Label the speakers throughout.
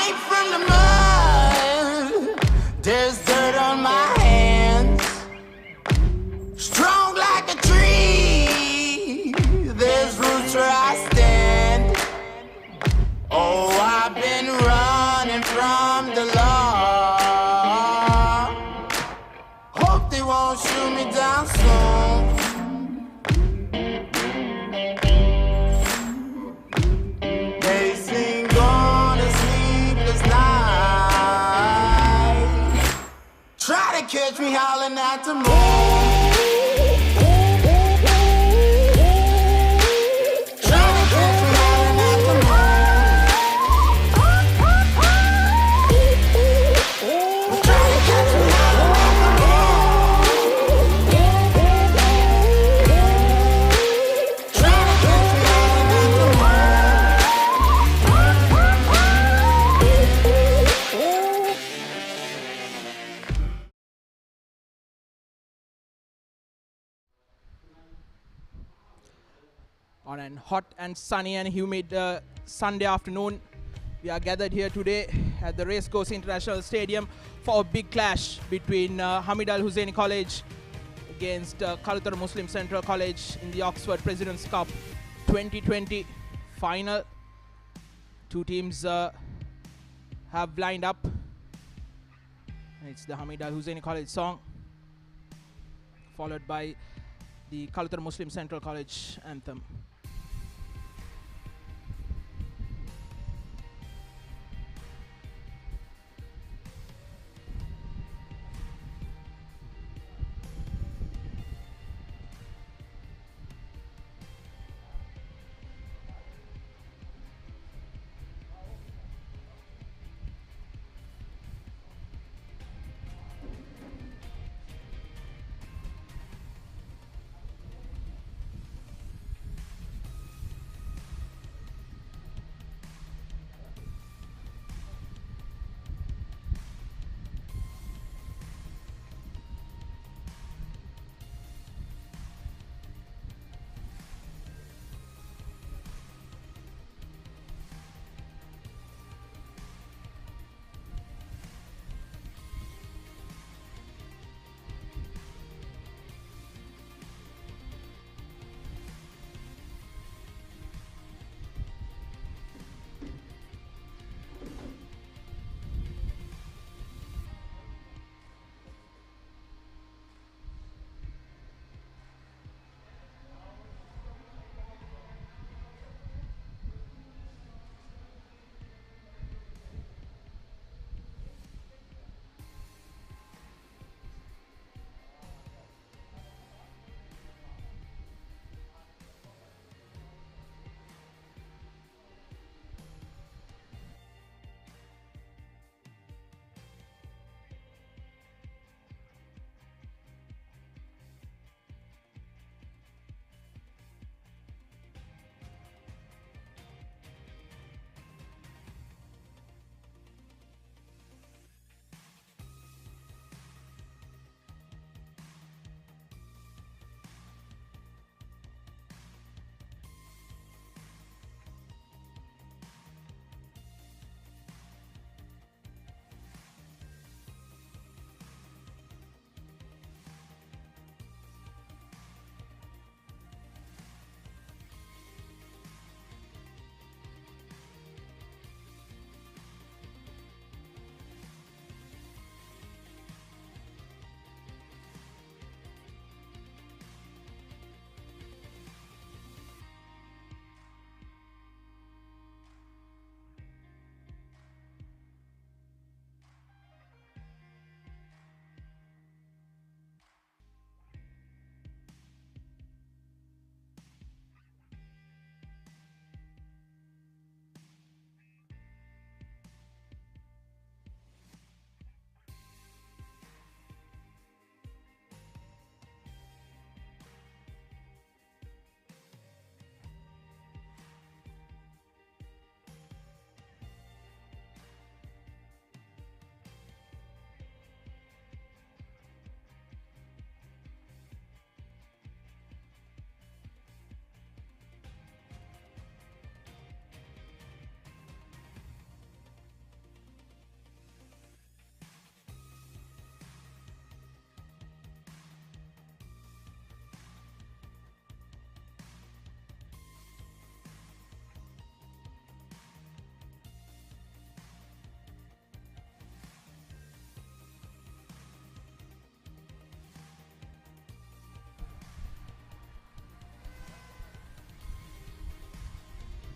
Speaker 1: Came from the mud, there's dirt on my hands. Strong like a tree, there's roots where I stand. Oh, I've been running from the law. Hope they won't shoot me down soon. They sing on a sleepless night. Try to catch me howling at the moon.
Speaker 2: On an hot and sunny and humid Sunday afternoon, we are gathered here today at the Racecourse International Stadium for a big clash between Hameed Al Husseinie College against Kalutara Muslim Central College in the Oxford President's Cup 2020 final. Two teams have lined up. It's the Hameed Al Husseinie College song, followed by the Kalutara Muslim Central College anthem.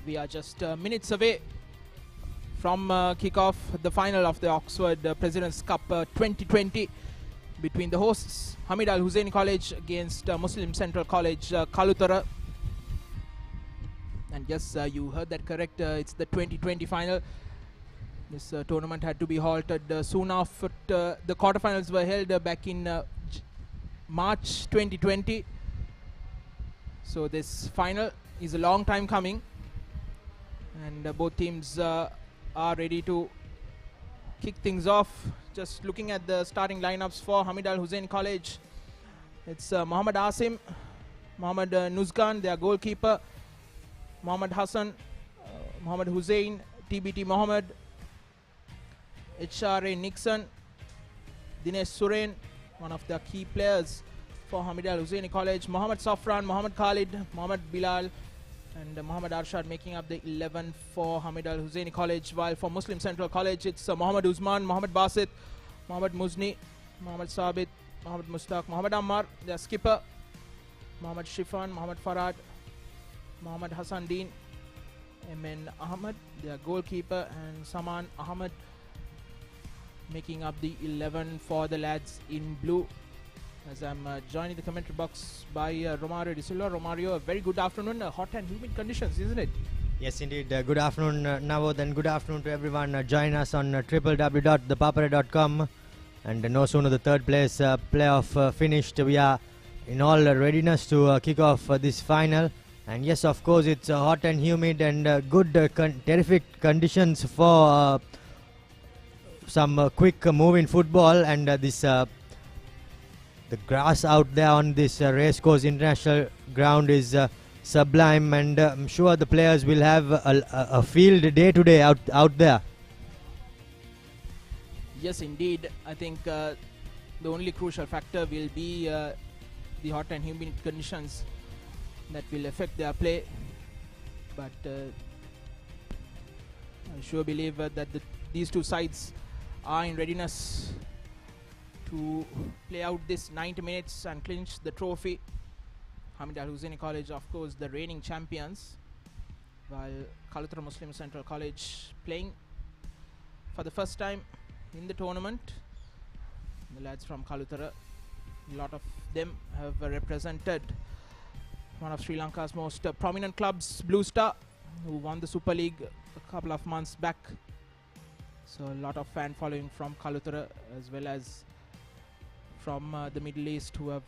Speaker 2: We are just minutes away from kickoff the final of the Oxford President's Cup 2020 between the hosts Hameed Al Husseinie College against Muslim Central College Kalutara. And yes, you heard that correct. It's the 2020 final. This tournament had to be halted soon after the quarterfinals were held back in March 2020. So this final is a long time coming, and both teams are ready to kick things off. Just looking at the starting lineups for Hameed Al Husseinie College, it's Mohammad Asim, Mohammad Nuzgan, their goalkeeper, Mohammad Hassan, Mohammad Hussein, TBT Mohammad, HRA Nixon, Dinesh Suren, one of the key players for Hameed Al Husseinie College, Mohammad Safran, Mohammad Khalid, Mohammad Bilal, and Mohammad Arshad making up the 11 for Hameed Al Husseinie College. While for Muslim Central College, it's Mohammad Usman, Mohammad Basit, Mohammad Muzni, Mohammad Sabit, Mohammad Mustaq, Mohammad Ammar, their skipper, Mohammad Shifan, Mohammad Farad, Mohammad Hassan Deen, Emin Ahmad, their goalkeeper, and Saman Ahmad making up the 11 for the lads in blue. As I'm joined in the commentary box by Romario De Silva. Romario, a very good afternoon. Hot and humid conditions, isn't it?
Speaker 3: Yes, indeed. Good afternoon, Navod, and good afternoon to everyone. Join us on www.thepapare.com. And no sooner the third place playoff finished, we are in all readiness to kick off this final. And yes, of course, it's hot and humid and good, terrific conditions for some quick move in football. And this the grass out there on this Racecourse International ground is sublime, and I'm sure the players will have a field day today out there.
Speaker 2: Yes, indeed. I think the only crucial factor will be the hot and humid conditions that will affect their play. But I sure believe that these two sides are in readiness to play out this 90 minutes and clinch the trophy. Hameed Al Husseinie College, of course, the reigning champions, while Kalutara Muslim Central College playing for the first time in the tournament. The lads from Kalutara, a lot of them have represented one of Sri Lanka's most prominent clubs, Blue Star, who won the Super League a couple of months back. So a lot of fan following from Kalutara, as well as from the Middle East, who have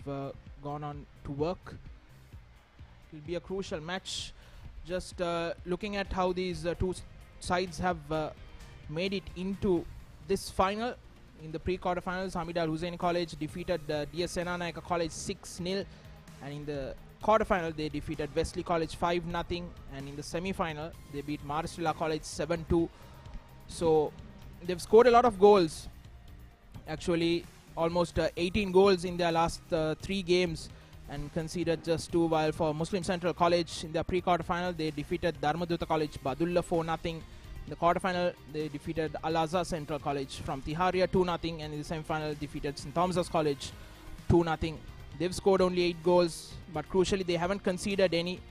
Speaker 2: gone on to work. It will be a crucial match. Just looking at how these two sides have made it into this final. In the pre-quarterfinals, Hameed Al Husseinie College defeated DS Senanayaka College 6-0, and in the quarterfinal they defeated Wesley College 5-0, and in the semi-final they beat Maristella College 7-2. So they've scored a lot of goals. Actually, almost 18 goals in their last 3 games, and conceded just 2. While for Muslim Central College, in their pre-quarterfinal they defeated Dharmaduta College Badulla 4-0. In the quarterfinal they defeated Al-Azhar Central College from Tiharia 2-0, and in the semi-final defeated St. Thomas's College 2-0. They've scored only 8 goals, but crucially they haven't conceded any.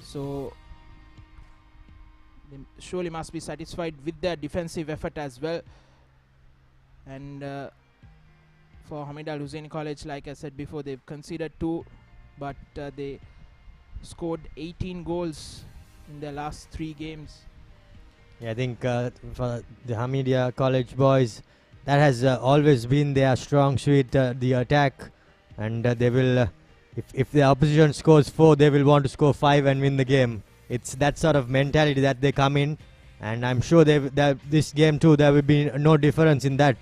Speaker 2: So they surely must be satisfied with their defensive effort as well. And for Hameed Al Husseinie College, like I said before, they've conceded 2, but they scored 18 goals in their last 3 games.
Speaker 3: Yeah, I think for the Hameed College boys, that has always been their strong suit, the attack. And they will, if the opposition scores 4, they will want to score 5 and win the game. It's that sort of mentality that they come in, and I'm sure that this game too, there will be no difference in that.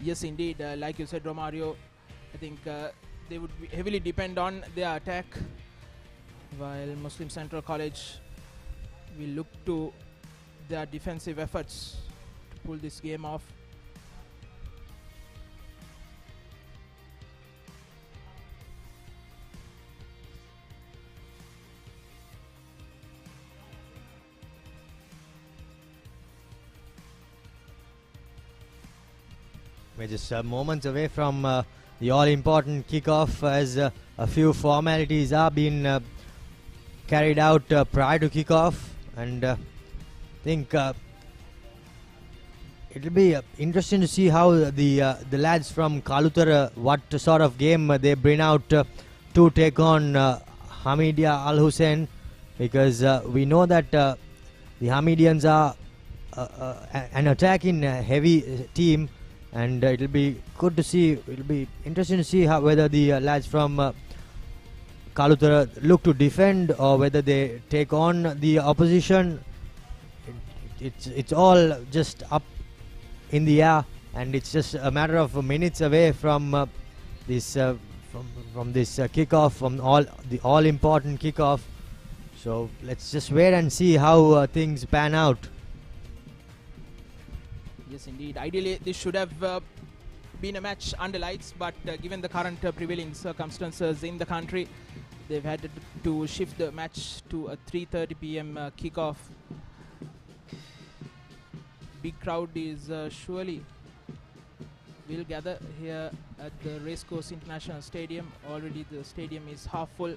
Speaker 2: Yes, indeed. Like you said, Romario, I think they would heavily depend on their attack, while Muslim Central College will look to their defensive efforts to pull this game off.
Speaker 3: We're just moments away from the all-important kickoff, as a few formalities are being carried out prior to kickoff, and think it'll be interesting to see how the lads from Kalutara, what sort of game they bring out to take on Hameed Al Husseinie, because we know that the Hamedians are an attacking heavy team, and it'll be good to see. It'll be interesting to see whether the lads from Kalutara look to defend or whether they take on the opposition. It's all just up in the air, and it's just a matter of minutes away from this kickoff, from the all important kickoff. So let's just wait and see how things pan out.
Speaker 2: Yes, indeed. Ideally, this should have been a match under lights, but given the current prevailing circumstances in the country, they've had to shift the match to a 3:30 p.m. Kickoff. Big crowd is surely will gather here at the Racecourse International Stadium. Already the stadium is half full.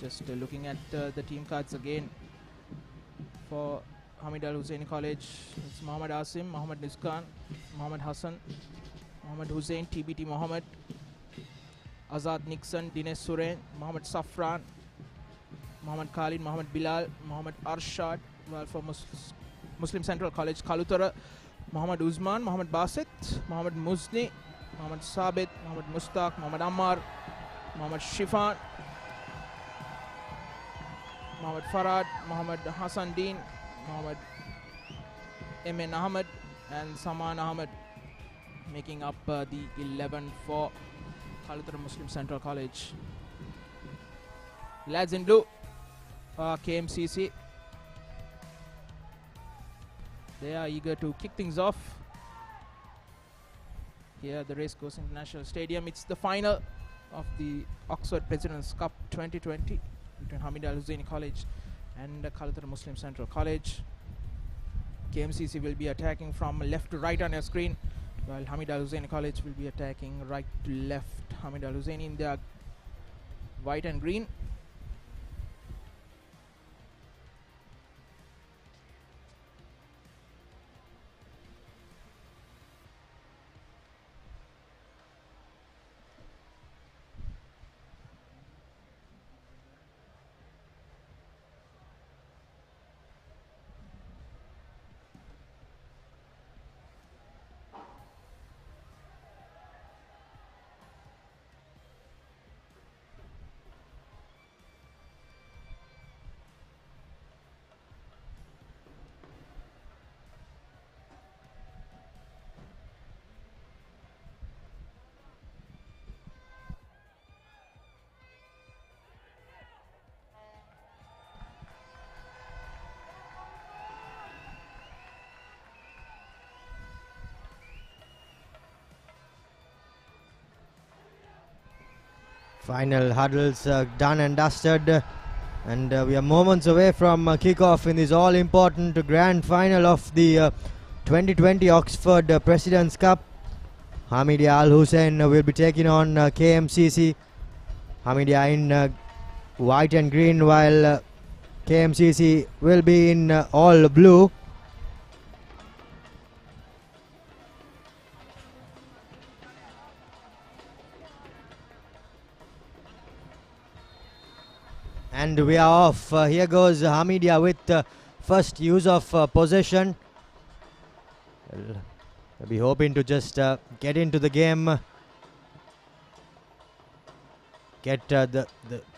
Speaker 2: Just looking at the team cards again for Hameed Al Husseinie College. It's Mohammad Asim, Mohammad Nuskan, Mohammad Hassan, Mohammad Hussein, TBT Mohammad, Azad Nixon, Dinesh Suren, Mohammad Safran, Mohammad Khalid, Mohammad Bilal, Mohammad Arshad, well for Muslim Central College Kalutara, Mohammad Uzman, Mohammad Basit, Mohammad Muzni, Mohammad Sabit, Mohammad Mustaq, Mohammad Ammar, Mohammad Shifan, Mohammad Farad, Mohammad Hassan Deen, Mohammad Emin Ahmed, and Saman Ahmed, making up the 11 for Kalutara Muslim Central College. Lads in blue, KMCC. They are eager to kick things off here at the Racecourse International Stadium. It's the final of the Oxford President's Cup 2020 between Hameed Al Husseinie College and Kalutara Muslim Central College. KMCC will be attacking from left to right on your screen, while Hameed Al Husseinie College will be attacking right to left. Hameed Al Husseinie in their white and green.
Speaker 3: Final huddles done and dusted, and we are moments away from kickoff in this all-important grand final of the 2020 Oxford President's Cup. Hameed Al Husseinie will be taking on KMCC. Hameed in white and green, while KMCC will be in all blue. And we are off. Here goes Hameed with first use of possession. We'll be hoping to just get into the game, get the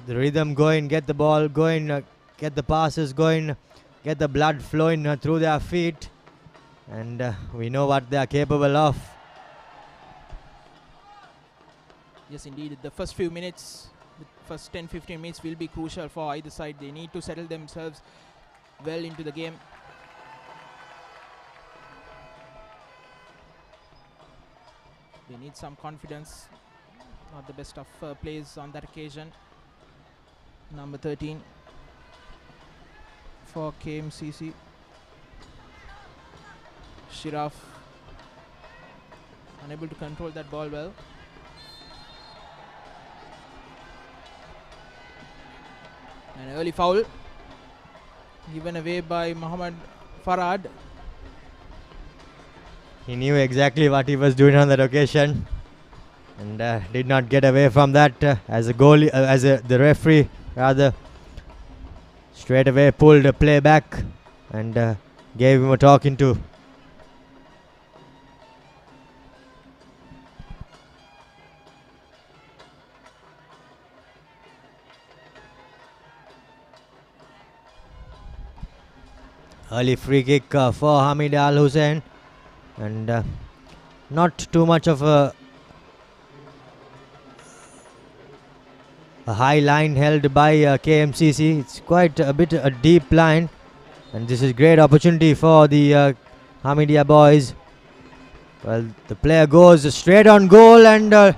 Speaker 3: rhythm going, get the ball going, get the passes going, get the blood flowing through their feet, and we know what they are capable of.
Speaker 2: Yes, indeed. The first few minutes, the first 10-15 minutes will be crucial for either side. They need to settle themselves well into the game. They need some confidence. Not the best of plays on that occasion. Number 13 for KMCC. Shiraf unable to control that ball well. An early foul given away by Mohammad Farad.
Speaker 3: He knew exactly what he was doing on that occasion and did not get away from that as a goalie, the referee rather straight away pulled the play back and gave him a talking to. Early free kick for Hameed Al Husseinie, and not too much of a high line held by KMCC. It's quite a bit a deep line, and this is great opportunity for the Hamidia boys. Well, the player goes straight on goal, and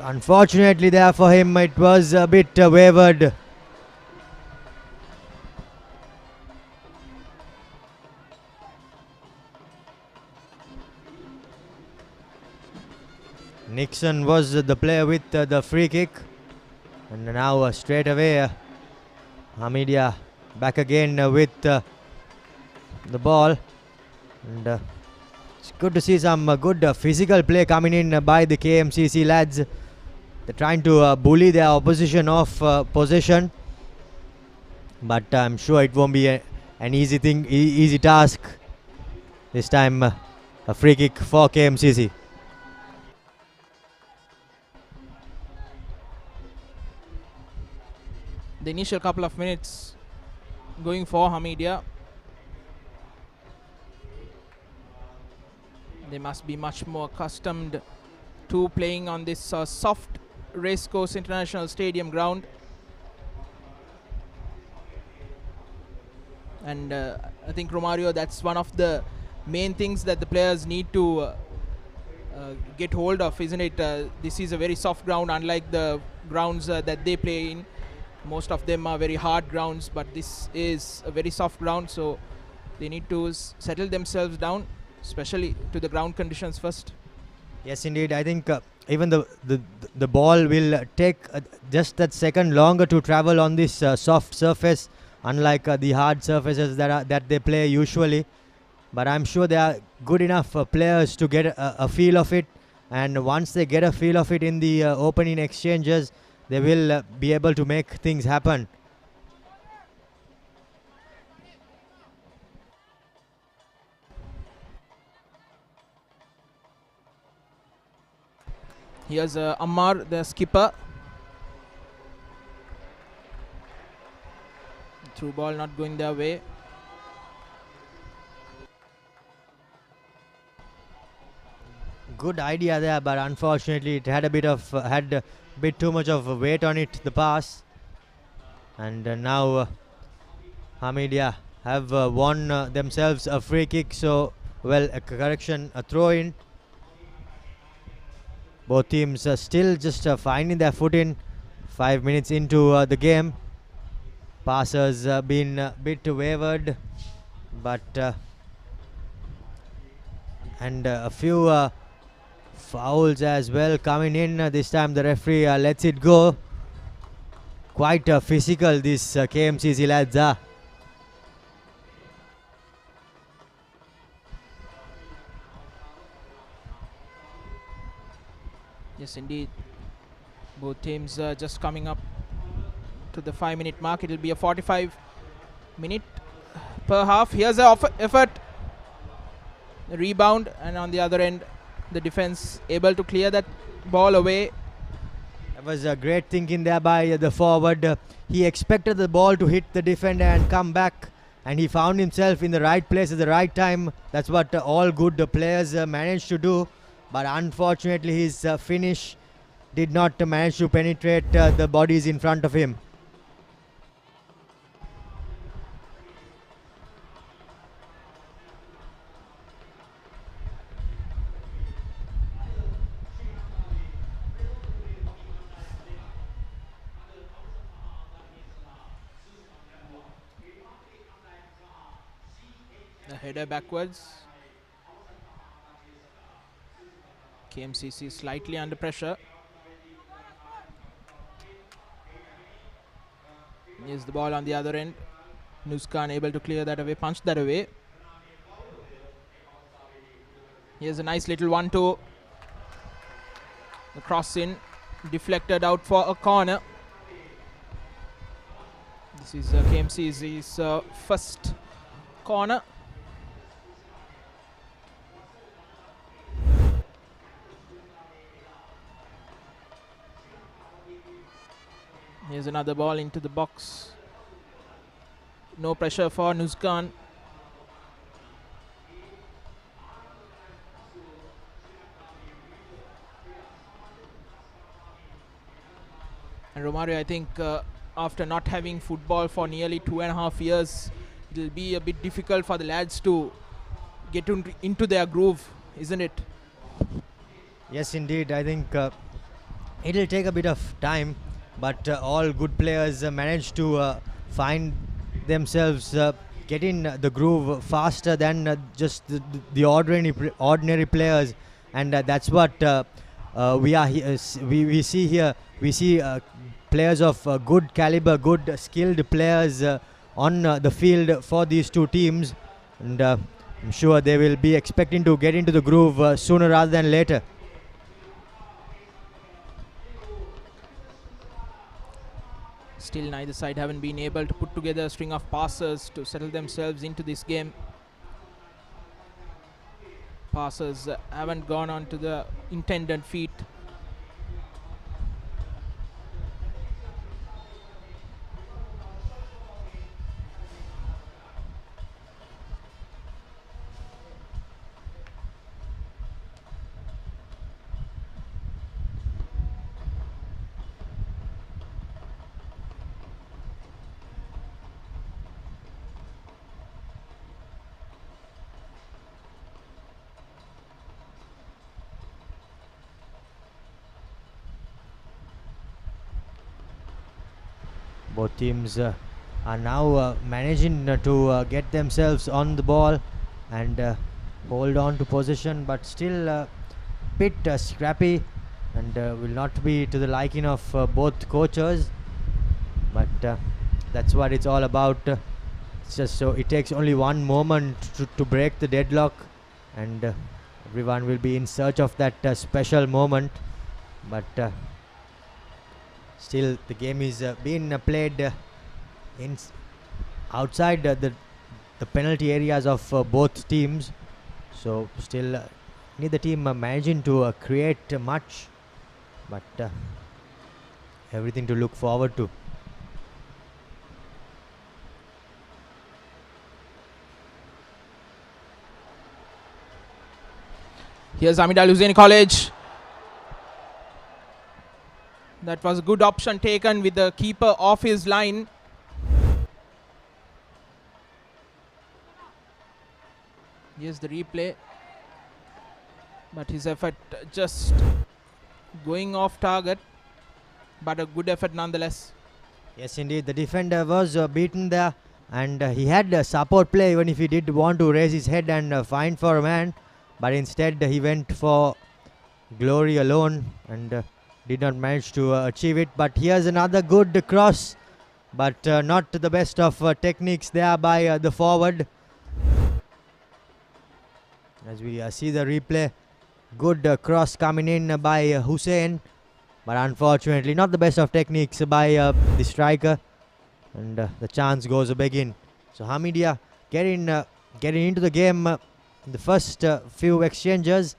Speaker 3: unfortunately there for him it was a bit wavered. Nixon was the player with the free kick, and now straight away Hamidia back again with the ball, and it's good to see some good physical play coming in by the KMCC lads. They're trying to bully their opposition off possession, but I'm sure it won't be an easy task. This time a free kick for KMCC.
Speaker 2: The initial couple of minutes going for Hamidia. They must be much more accustomed to playing on this soft Racecourse International Stadium ground. And I think, Romario, that's one of the main things that the players need to get hold of, isn't it? This is a very soft ground, unlike the grounds that they play in. Most of them are very hard grounds, but this is a very soft ground, so they need to settle themselves down, especially to the ground conditions first.
Speaker 3: Yes, indeed. I think even the ball will take just that second longer to travel on this soft surface, unlike the hard surfaces that they play usually. But I'm sure they are good enough players to get a feel of it, and once they get a feel of it in the opening exchanges, they will be able to make things happen.
Speaker 2: Here's Ammar, the skipper. Through ball not going their way.
Speaker 3: Good idea there, but unfortunately it had a bit too much of weight on it, the pass. And now Hamidia have won themselves a free kick, so well, a correction, a throw in. Both teams are still just finding their footing 5 minutes into the game. Passers been a bit wavered, but and a few fouls as well coming in. This time the referee lets it go. Quite physical this KMCC lads are.
Speaker 2: Yes, indeed. Both teams just coming up to the 5-minute mark. It will be a 45-minute per half. Here's the effort. The rebound, and on the other end, the defense able to clear that ball away.
Speaker 3: That was a great thinking there by the forward. He expected the ball to hit the defender and come back, and he found himself in the right place at the right time. That's what all good players manage to do. But unfortunately his finish did not manage to penetrate the bodies in front of him.
Speaker 2: The header backwards. KMCC slightly under pressure. Here's the ball on the other end. Nuskan able to clear that away, punch that away. Here's a nice little 1-2. The cross in, deflected out for a corner. This is KMC's first corner. Here's another ball into the box. No pressure for Nuskan. And Romario, I think after not having football for nearly 2.5 years, it will be a bit difficult for the lads to get into their groove, isn't it?
Speaker 3: Yes, indeed. I think it'll take a bit of time, but all good players manage to find themselves get in the groove faster than just the ordinary players, and that's what we see here. We see players of good caliber, good skilled players on the field for these two teams, and I'm sure they will be expecting to get into the groove sooner rather than later.
Speaker 2: Still neither side haven't been able to put together a string of passes to settle themselves into this game. Passes haven't gone on to the intended feet.
Speaker 3: Both teams are now managing to get themselves on the ball and hold on to position, but still a bit scrappy, and will not be to the liking of both coaches. But that's what it's all about. It's just so it takes only one moment to break the deadlock, and everyone will be in search of that special moment. But still, the game is being played outside the penalty areas of both teams. So still, neither team managing to create much, but everything to look forward to.
Speaker 2: Here's Hameed Al Husseinie College. That was a good option taken with the keeper off his line. Here's the replay. But his effort just going off target. But a good effort nonetheless.
Speaker 3: Yes, indeed. The defender was beaten there, and he had support play even if he did want to raise his head and find for a man. But instead he went for glory alone and did not manage to achieve it. But here's another good cross, but not the best of techniques there by the forward. As we see the replay, good cross coming in by Hussein, but unfortunately not the best of techniques by the striker, and the chance goes a begging. So Hameedia getting into the game in the first few exchanges.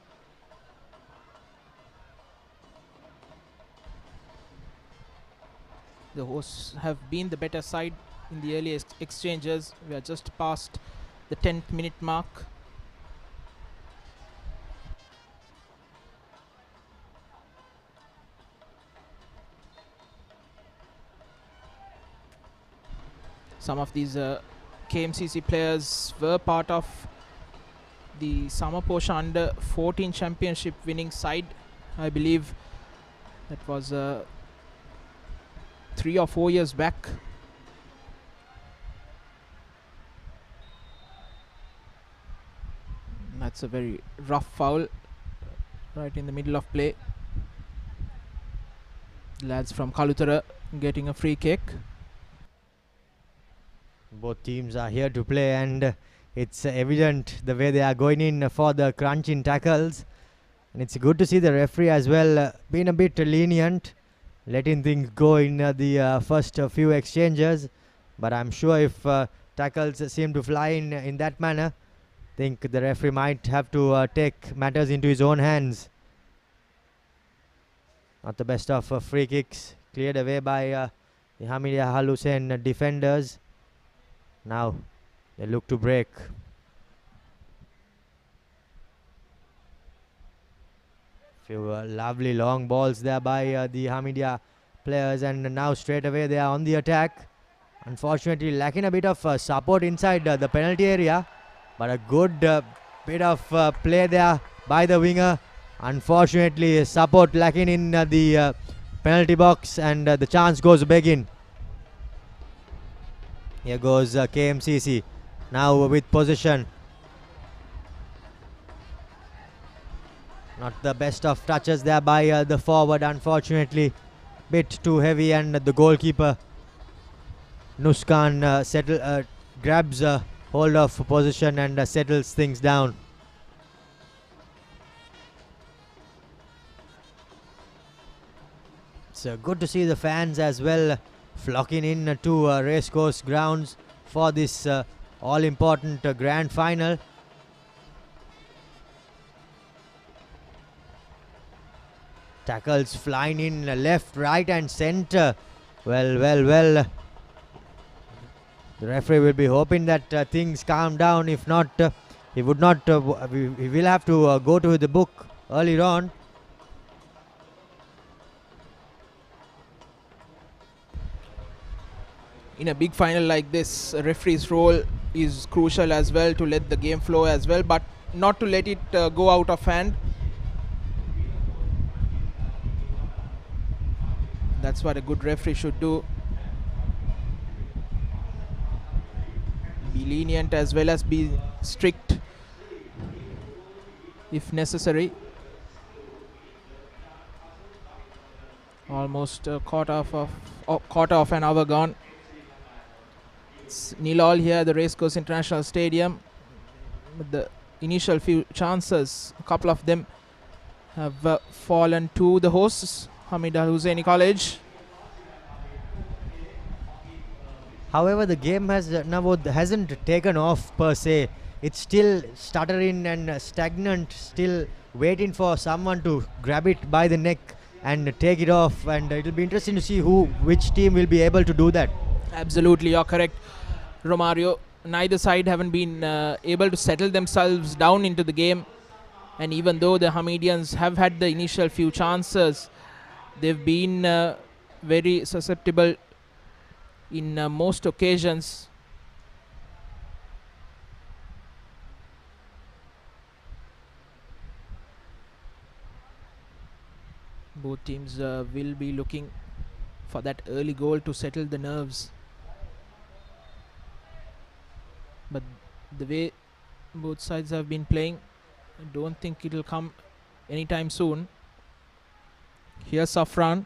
Speaker 2: The hosts have been the better side in the early exchanges. We are just past the 10th minute mark. Some of these KMCC players were part of the Samaposha Under 14 Championship winning side. I believe that was 3 or 4 years back. That's a very rough foul right in the middle of play. Lads from Kalutara getting a free kick.
Speaker 3: Both teams are here to play, and it's evident the way they are going in for the crunch in tackles. And it's good to see the referee as well being a bit lenient, letting things go in the first few exchanges. But I'm sure if tackles seem to fly in that manner, I think the referee might have to take matters into his own hands. Not the best of free kicks, cleared away by the Hameed Al Husseinie defenders. Now they look to break. Few lovely long balls there by the Hameedia players, and now straight away they are on the attack. Unfortunately lacking a bit of support inside the penalty area, but a good bit of play there by the winger. Unfortunately support lacking in the penalty box, and the chance goes begging. Here goes KMCC now with possession. Not the best of touches there by the forward, unfortunately. Bit too heavy, and the goalkeeper Nuskan grabs hold of position and settles things down. It's good to see the fans as well flocking in to Racecourse grounds for this all-important grand final. Tackles flying in left, right and centre. Well. The referee will be hoping that things calm down. If not, he would not. He will have to go to the book earlier on.
Speaker 2: In a big final like this, a referee's role is crucial as well, to let the game flow as well, but not to let it go out of hand. That's what a good referee should do. Be lenient as well as be strict if necessary. Almost a quarter of an hour gone. It's 0-0 here at the Racecourse International Stadium. With the initial few chances, a couple of them have fallen to the hosts, Hameed Al Husseinie College.
Speaker 3: However, the game hasn't taken off per se. It's still stuttering and stagnant, still waiting for someone to grab it by the neck and take it off, and it'll be interesting to see which team will be able to do that.
Speaker 2: Absolutely, you're correct, Romario. Neither side haven't been able to settle themselves down into the game, and even though the Hameedians have had the initial few chances, they've been very susceptible in most occasions. Both teams will be looking for that early goal to settle the nerves. But the way both sides have been playing, I don't think it will come anytime soon. Here's Safran.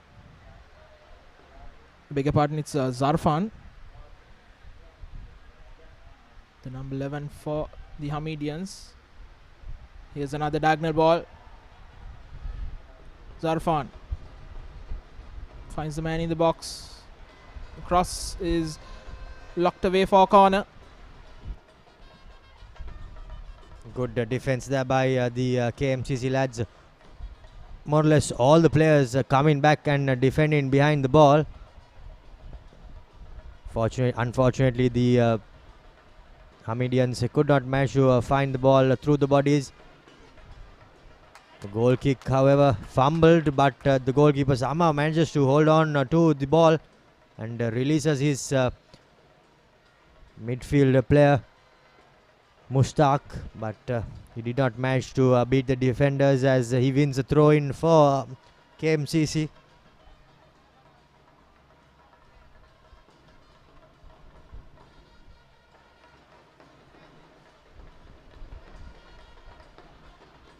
Speaker 2: Beg your pardon, it's Zarfan. The number 11 for the Hameedians. Here's another diagonal ball. Zarfan finds the man in the box. The cross is locked away for a corner.
Speaker 3: Good defense there by the KMCC lads. More or less all the players coming back and defending behind the ball. Unfortunately, the Hameedians could not manage to find the ball through the bodies. The goal kick, however, fumbled, but the goalkeeper somehow manages to hold on to the ball and releases his midfield player Mushtaq, but he did not manage to beat the defenders as he wins a throw-in for KMCC.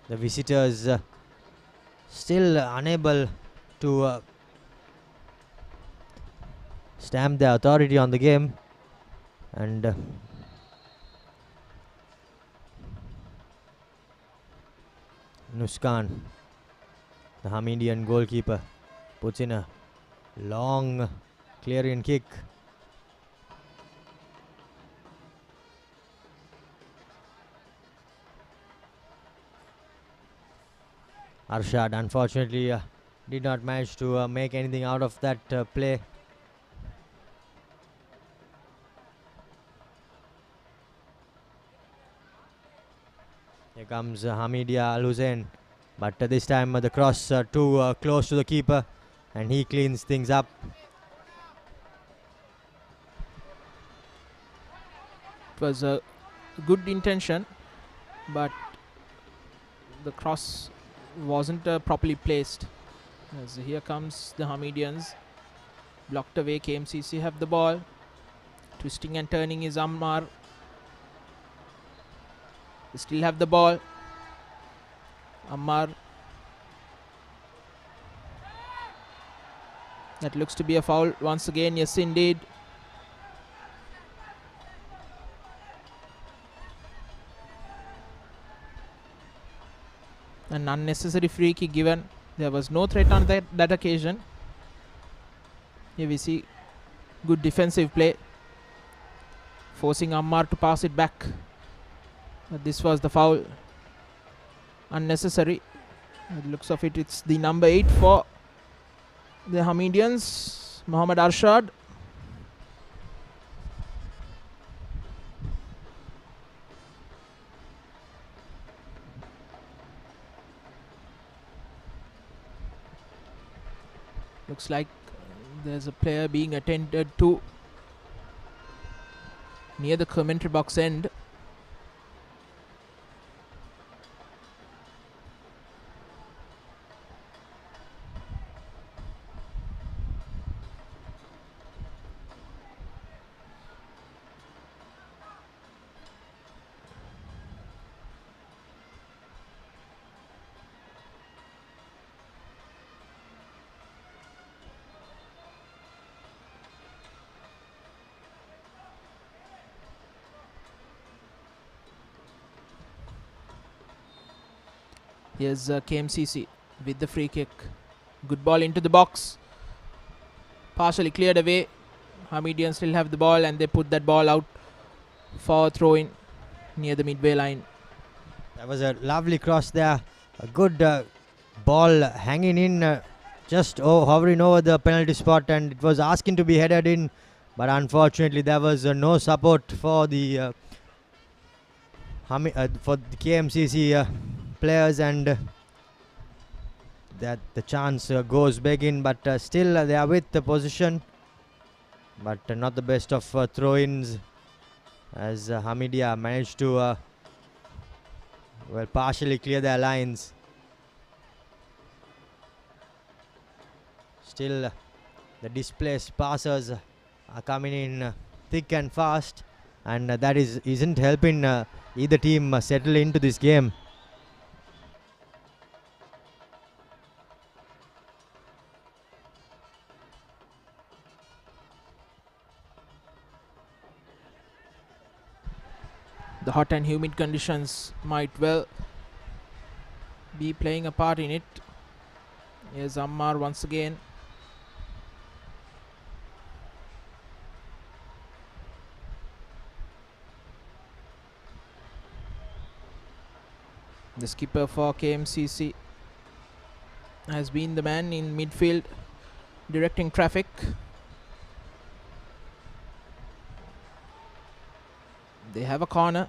Speaker 3: The visitors still unable to stamp their authority on the game. And Nuskan, the Hameedian goalkeeper, puts in a long clearing kick. Arshad unfortunately did not manage to make anything out of that play. Here comes Hameed Al Husseinie, but this time the cross too close to the keeper, and he cleans things up.
Speaker 2: It was a good intention, but the cross wasn't properly placed. As here comes the Hameedians. Blocked away. KMCC have the ball. Twisting and turning is Ammar. They still have the ball. Ammar. That looks to be a foul once again. Yes, indeed. An unnecessary free kick given. There was no threat on that occasion. Here we see good defensive play, forcing Ammar to pass it back. But this was the foul. Unnecessary. By the looks of it, it's the number 8 for the Hameedians, Mohammad Arshad. Looks like there's a player being attended to near the commentary box end. Here's KMCC with the free kick. Good ball into the box. Partially cleared away. Hameedians still have the ball, and they put that ball out for throw-in near the midway line.
Speaker 3: That was a lovely cross there. A good ball hanging in, just hovering over the penalty spot, and it was asking to be headed in, but unfortunately there was no support for the KMCC players, and that the chance goes begging, but still they are with the position, but not the best of throw-ins, as Hameed managed to partially clear their lines. Still the displaced passers are coming in thick and fast, and that isn't helping either team settle into this game.
Speaker 2: The hot and humid conditions might well be playing a part in it. Here's Ammar once again. The skipper for KMCC has been the man in midfield directing traffic. They have a corner.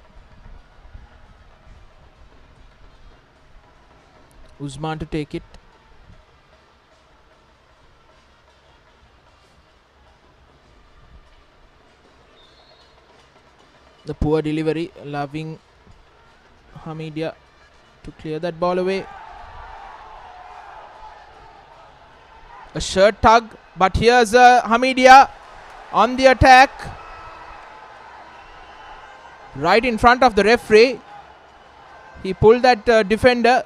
Speaker 2: Usman to take it. The poor delivery, allowing Hameed to clear that ball away. A shirt tug, but here's Hameed on the attack. Right in front of the referee. He pulled that defender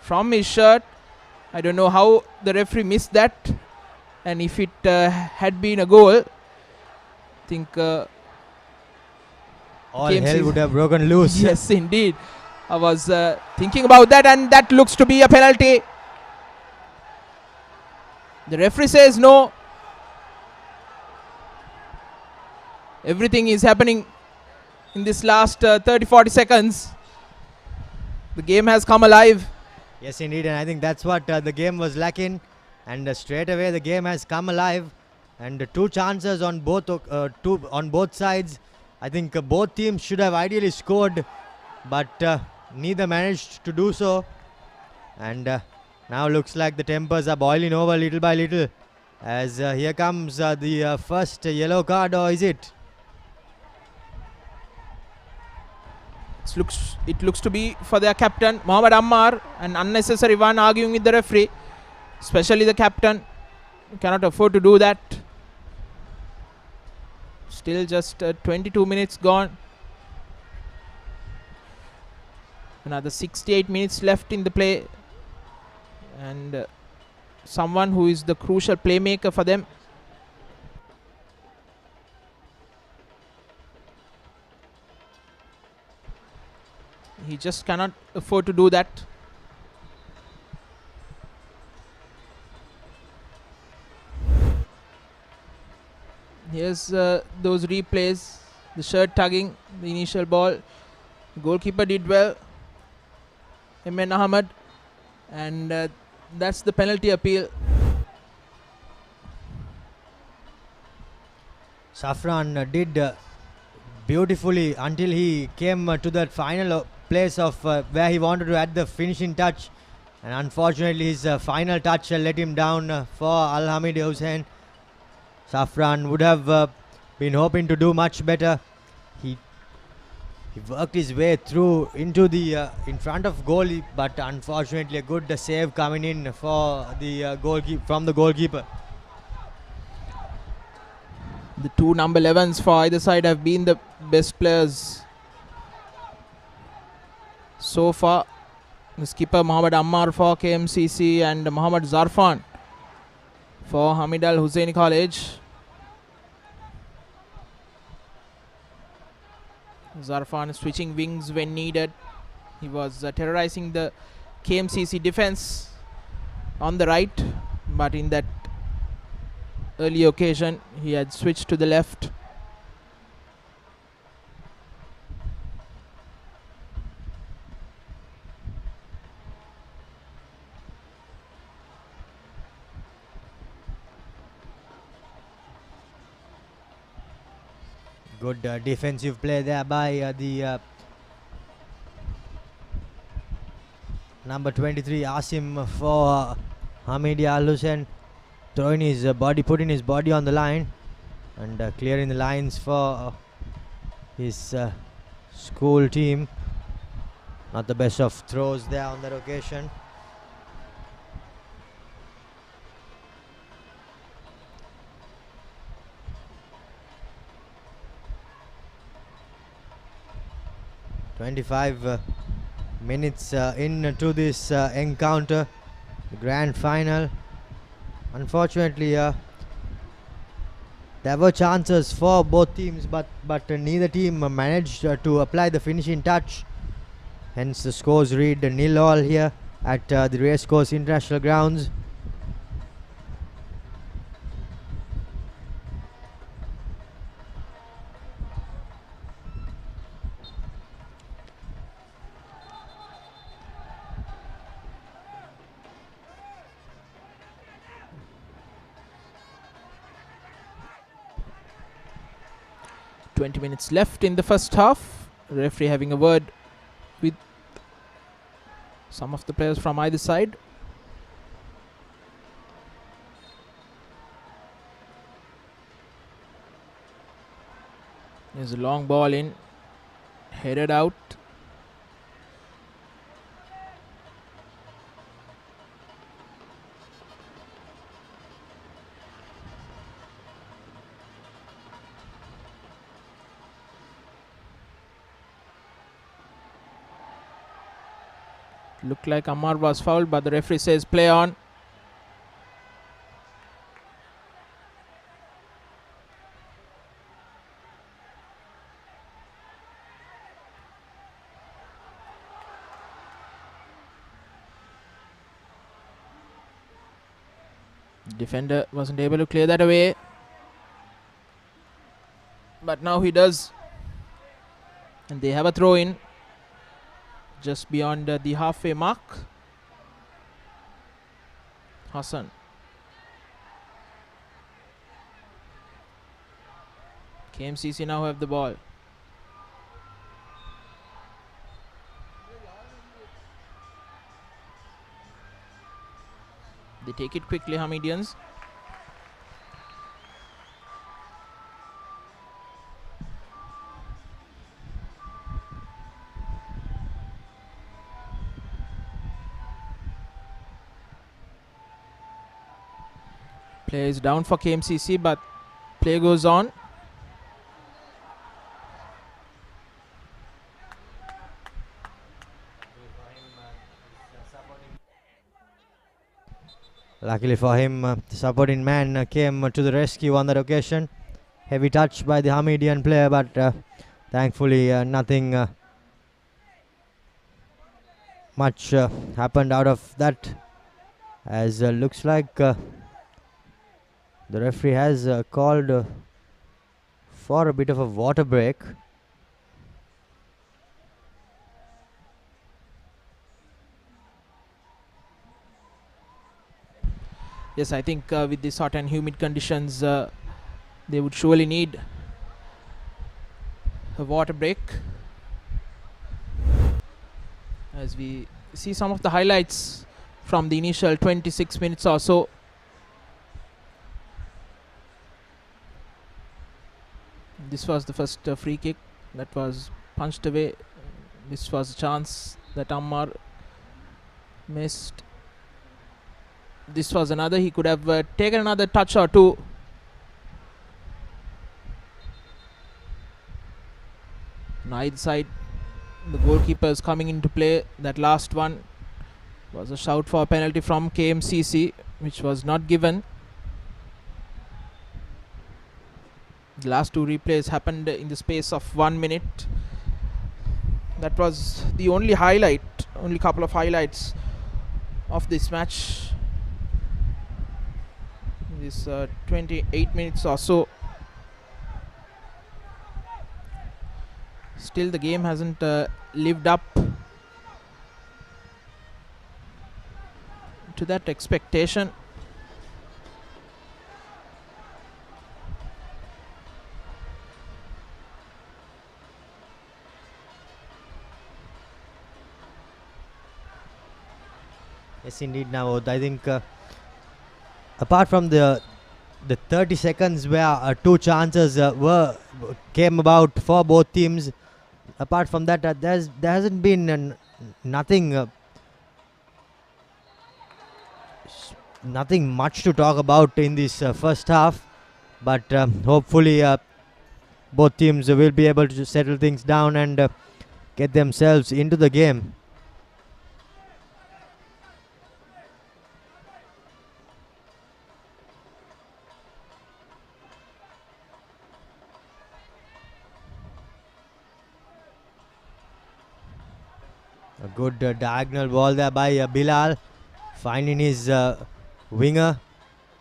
Speaker 2: from his shirt. I don't know how the referee missed that, and if it had been a goal, I think
Speaker 3: All
Speaker 2: KMC.
Speaker 3: hell would have broken loose.
Speaker 2: Yes, indeed. I was thinking about that, and that looks to be a penalty. The referee says no. Everything is happening in this last 30-40 seconds. The game has come alive.
Speaker 3: Yes, indeed, and I think that's what the game was lacking. And straight away, the game has come alive. And two chances on both sides. I think both teams should have ideally scored, but neither managed to do so. And now looks like the tempers are boiling over little by little, as here comes the first yellow card, or is it?
Speaker 2: It looks to be for their captain, Mohammad Ammar, an unnecessary one, arguing with the referee, especially the captain. You cannot afford to do that. Still just 22 minutes gone. Another 68 minutes left in the play. And someone who is the crucial playmaker for them. He just cannot afford to do that. Here's those replays. The shirt tugging, the initial ball. The goalkeeper did well. Hameed Ahmed. And that's the penalty appeal.
Speaker 3: Safran did beautifully until he came to that final place of where he wanted to add the finishing touch, and unfortunately his final touch let him down for Hameed Al Husseinie. Safran would have been hoping to do much better. He worked his way through into the in front of goal, but unfortunately a good save coming in for the from the goalkeeper.
Speaker 2: The two number 11s for either side have been the best players so far. The skipper Mohammad Ammar for KMCC and Mohammad Zarfan for Hameed Al Husseinie College. Zarfan switching wings when needed. He was terrorizing the KMCC defense on the right, but in that early occasion he had switched to the left.
Speaker 3: Good defensive play there by the number 23 Asim for Hameed Al Husseinie, throwing his body, putting his body on the line and clearing the lines for his school team. Not the best of throws there on that occasion. "25 minutes into this encounter, the grand final. Unfortunately, there were chances for both teams, but neither team managed to apply the finishing touch. Hence, the scores read 0-0 here at the Racecourse International Grounds.
Speaker 2: "20 minutes left in the first half. Referee having a word with some of the players from either side. There's a long ball in, headed out. Looked like Ammar was fouled, but the referee says play on. Defender wasn't able to clear that away. But now he does. And they have a throw in just beyond the halfway mark. Hassan. KMCC now have the ball. They take it quickly, Hamedians. Play is down for KMCC, but play goes on.
Speaker 3: Luckily for him, the supporting man came to the rescue on that occasion. Heavy touch by the Hamedian player, but thankfully nothing much happened out of that, as looks like the referee has called for a bit of a water break.
Speaker 2: Yes, I think with these hot and humid conditions, they would surely need a water break. As we see some of the highlights from the initial 26 minutes or so. This was the first free kick that was punched away. This was a chance that Ammar missed. This was another. He could have taken another touch or two. On either side, the goalkeeper is coming into play. That last one was a shout for a penalty from KMCC, which was not given. The last two replays happened in the space of 1 minute. That was the only highlight, only couple of highlights of this match. This 28 minutes or so. Still the game hasn't lived up to that expectation.
Speaker 3: Yes, indeed. Now I think apart from the 30 seconds where two chances came about for both teams, apart from that, there hasn't been nothing much to talk about in this first half. But hopefully both teams will be able to settle things down and get themselves into the game. A good diagonal ball there by Bilal, finding his winger.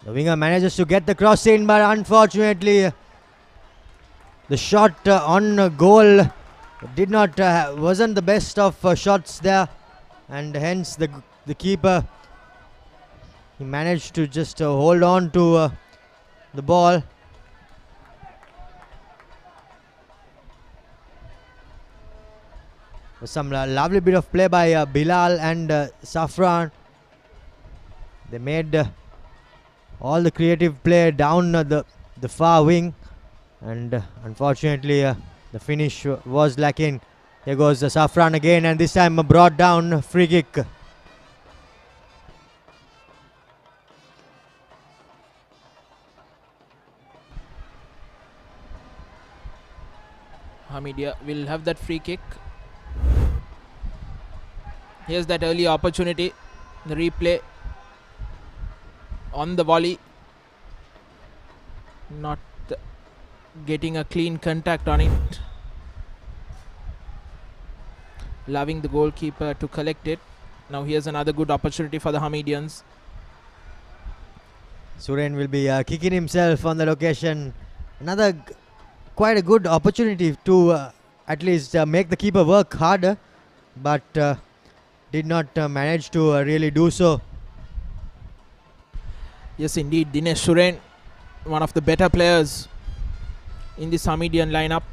Speaker 3: The winger manages to get the cross in, but unfortunately the shot on goal did not wasn't the best of shots there, and hence the keeper, he managed to just hold on to the ball. Some lovely bit of play by Bilal and Safran. They made all the creative play down the far wing, and unfortunately the finish was lacking. Here goes Safran again, and this time brought down free kick.
Speaker 2: Hameed will have that free kick. Here's that early opportunity. The replay on the volley. Not getting a clean contact on it. Allowing the goalkeeper to collect it. Now here's another good opportunity for the Hamedians.
Speaker 3: Suren will be kicking himself on that occasion. Another quite a good opportunity to at least make the keeper work harder, but did not manage to really do so.
Speaker 2: Yes, indeed, Dinesh Suren, one of the better players in the Hamedian lineup.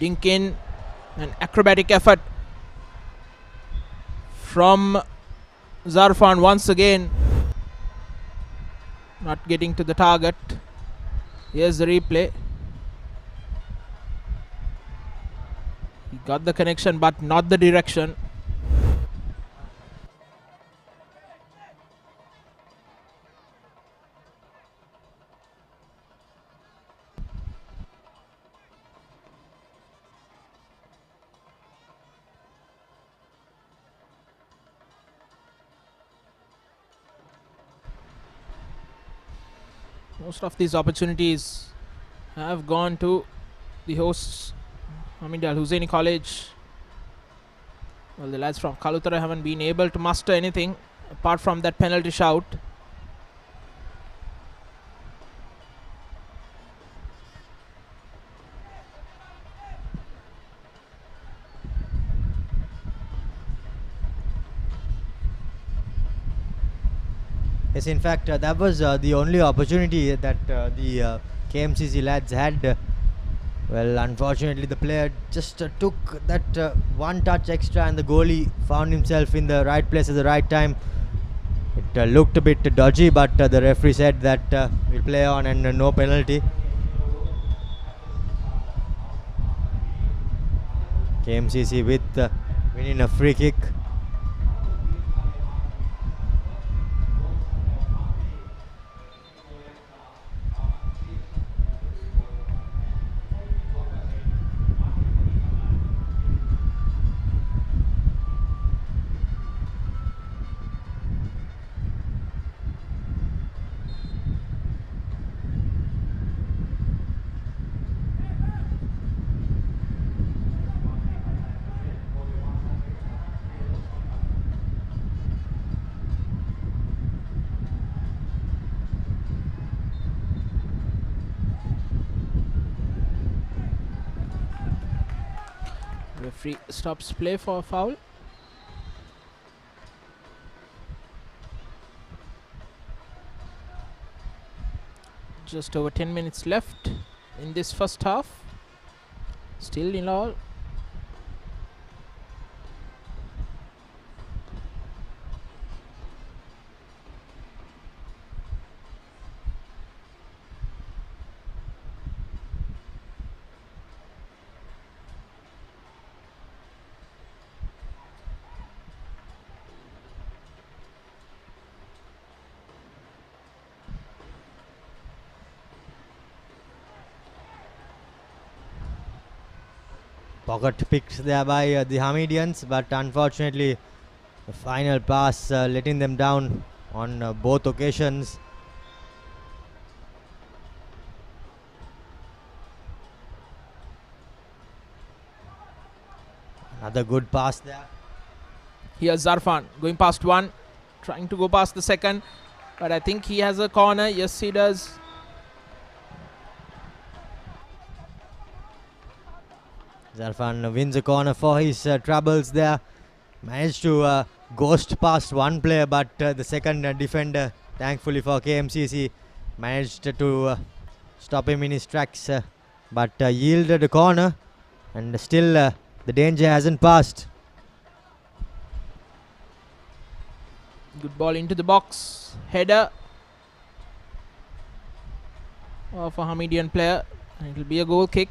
Speaker 2: Dinkin, an acrobatic effort from Zarfan once again, not getting to the target. Here's the replay. He got the connection but not the direction. Most of these opportunities have gone to the hosts, Hameed Al Husseinie College. Well, the lads from Kalutara haven't been able to muster anything apart from that penalty shout.
Speaker 3: Yes, in fact, that was the only opportunity that the KMCC lads had. Well, unfortunately, the player just took that one touch extra, and the goalie found himself in the right place at the right time. It looked a bit dodgy, but the referee said that we'll play on and no penalty. KMCC with winning a free kick.
Speaker 2: Referee stops play for a foul. Just over 10 minutes left in this first half. Still in all.
Speaker 3: Pocket picked there by the Hamedians, but unfortunately the final pass letting them down on both occasions. Another good pass there.
Speaker 2: Here's Zarfan going past one, trying to go past the second, but I think he has a corner. Yes, he does.
Speaker 3: Zarfan wins a corner for his troubles there. Managed to ghost past one player, but the second defender, thankfully for KMCC, managed to stop him in his tracks, but yielded a corner, and still the danger hasn't passed.
Speaker 2: Good ball into the box. Header of a Hamedian player. And it will be a goal kick.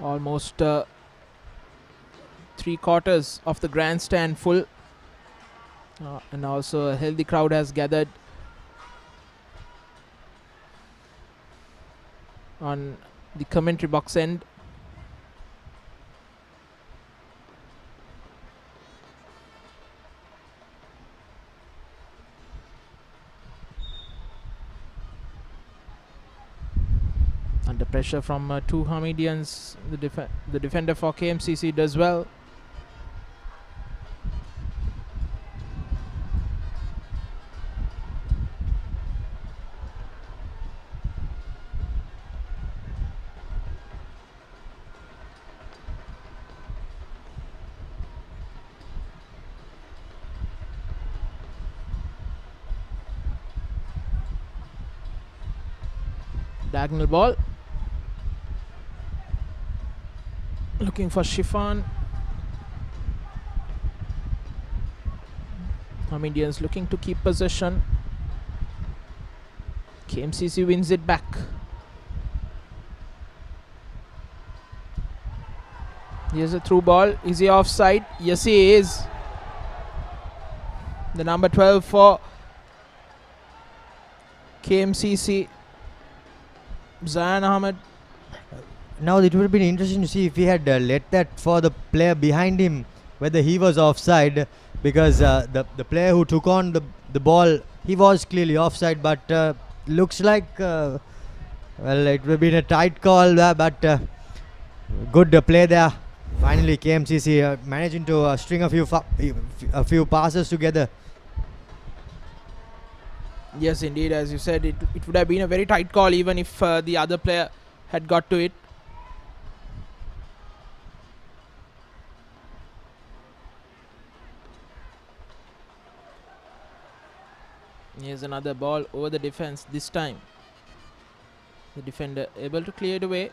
Speaker 2: Almost 3/4 of the grandstand full, and also a healthy crowd has gathered on the commentary box end. Under pressure from two Hamedians, the defender for KMCC does well. Diagonal ball. Looking for Shifan. Hamedians looking to keep possession. KMCC wins it back. Here's a through ball. Is he offside? Yes, he is. The number 12 for KMCC, Zayan Ahmed.
Speaker 3: Now it would have been interesting to see if he had let that for the player behind him, whether he was offside, because the player who took on the ball, he was clearly offside, but looks like well, it would have been a tight call, but good play there. Finally KMCC managing to string a few passes together.
Speaker 2: Yes, indeed, as you said, it would have been a very tight call even if the other player had got to it. Here's another ball over the defense. This time the defender able to clear it away.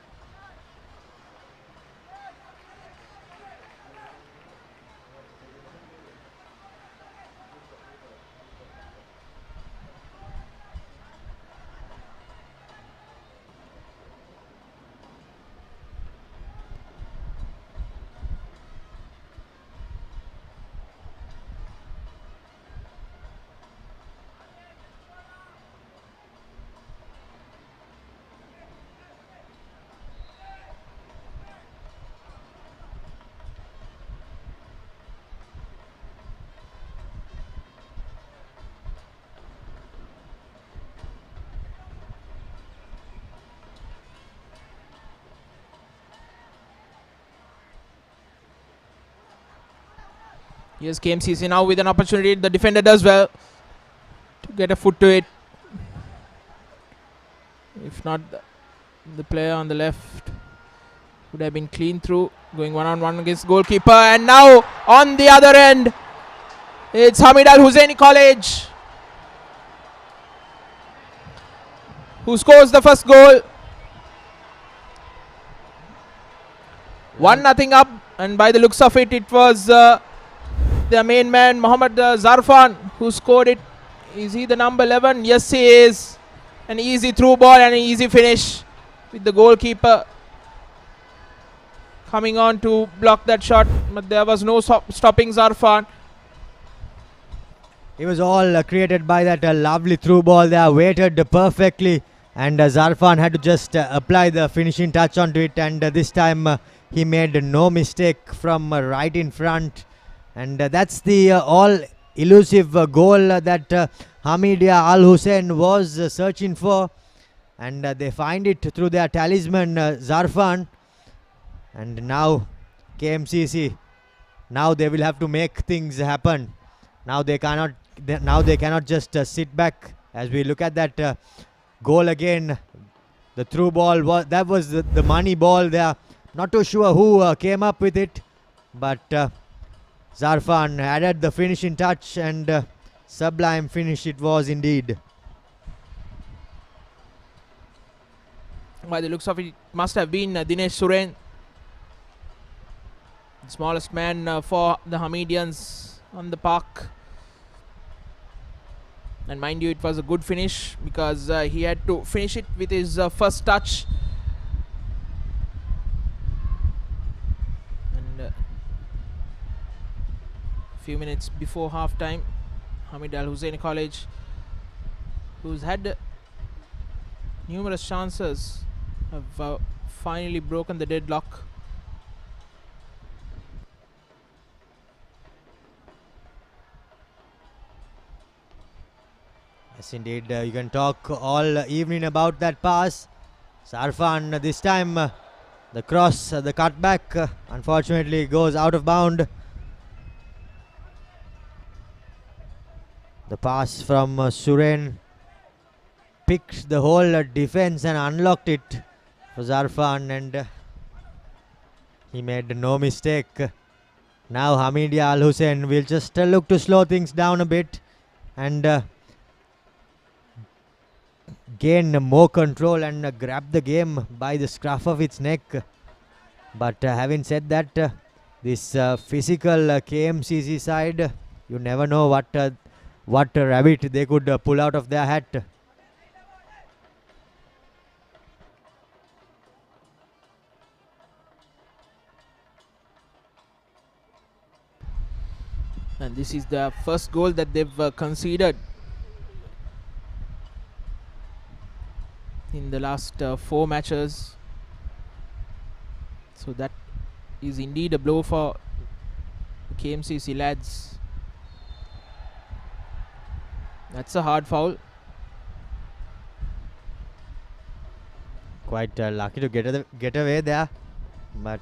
Speaker 2: Here's KMCC now with an opportunity. The defender does well to get a foot to it. If not, the player on the left would have been clean through. Going one-on-one against goalkeeper. And now on the other end, it's Hameed Al Husseinie College who scores the first goal. 1-0 up, and by the looks of it, it was the main man Mohammad Zarfan who scored it. Is he the number 11? Yes, he is. An easy through ball and an easy finish with the goalkeeper coming on to block that shot, but there was no stopping Zarfan.
Speaker 3: It was all created by that lovely through ball there, weighted perfectly, and Zarfan had to just apply the finishing touch onto it, and this time he made no mistake from right in front. And that's the all elusive goal that Hameed Al Husseinie was searching for, and they find it through their talisman Zarfan. And now KMCC, now they will have to make things happen. Now they cannot just sit back. As we look at that goal again, the through ball was the money ball there. Not too sure who came up with it, but Zarfan added the finishing touch, and sublime finish it was indeed.
Speaker 2: By the looks of it, must have been Dinesh Suren, the smallest man for the Hamedians on the park. And mind you, it was a good finish because he had to finish it with his first touch. Few minutes before half time, Hameed Al Husseinie College, who's had numerous chances, have finally broken the deadlock.
Speaker 3: Yes, indeed. You can talk all evening about that pass. Sarfan this time the cross, the cutback unfortunately goes out of bound. The pass from Suren picked the whole defense and unlocked it for Zarfan, and he made no mistake. Now Hameed Al Husseinie will just look to slow things down a bit and gain more control and grab the game by the scruff of its neck. But having said that, this physical KMCC side, you never know what rabbit they could pull out of their hat.
Speaker 2: And this is the first goal that they've conceded in the last 4 matches. So that is indeed a blow for the KMCC lads. That's a hard foul.
Speaker 3: Quite lucky to get away there, but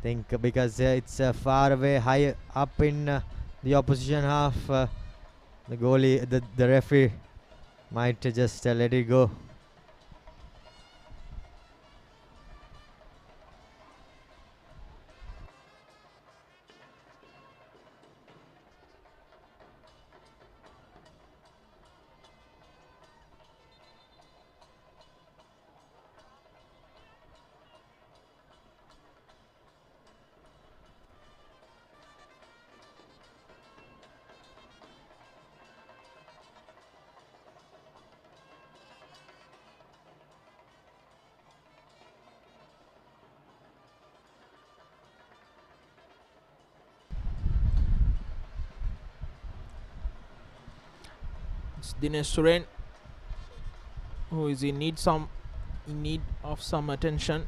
Speaker 3: think because it's far away, high up in the opposition half, the goalie, the referee might just let it go.
Speaker 2: It's Dinesh Suren who is in need of some attention.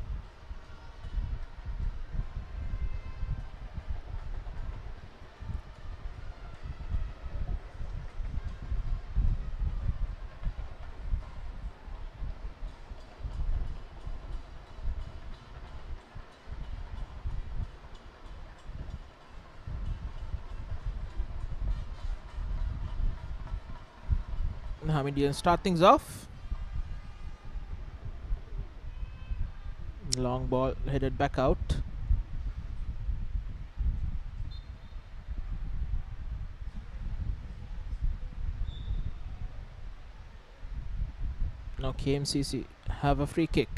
Speaker 2: Hamidian start things off. Long ball headed back out. Now KMCC have a free kick.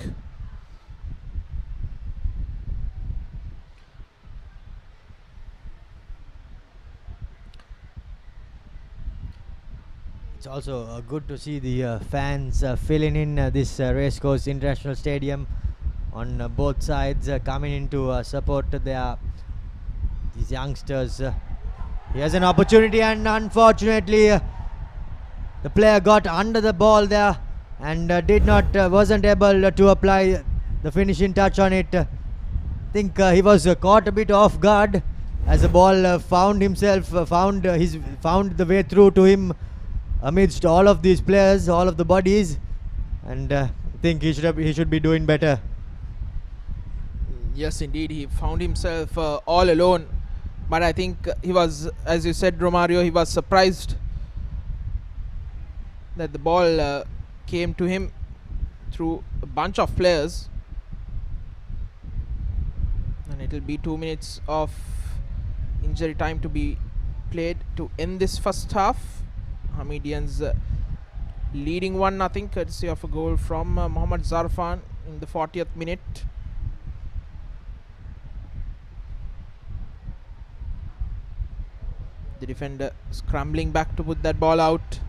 Speaker 3: It's also good to see the fans filling in this Racecourse International Stadium on both sides, coming in to support these youngsters. He has an opportunity, and unfortunately the player got under the ball there and wasn't able to apply the finishing touch on it. I think he was caught a bit off guard as the ball found the way through to him amidst all of these players, all of the bodies, and I think he should be doing better.
Speaker 2: Yes, indeed, he found himself all alone. But I think he was, as you said, Romario, he was surprised that the ball came to him through a bunch of players. And it will be 2 minutes of injury time to be played to end this first half. Hamedians leading 1-0 courtesy of a goal from Mohammad Zarfan in the 40th minute. The defender scrambling back to put that ball out.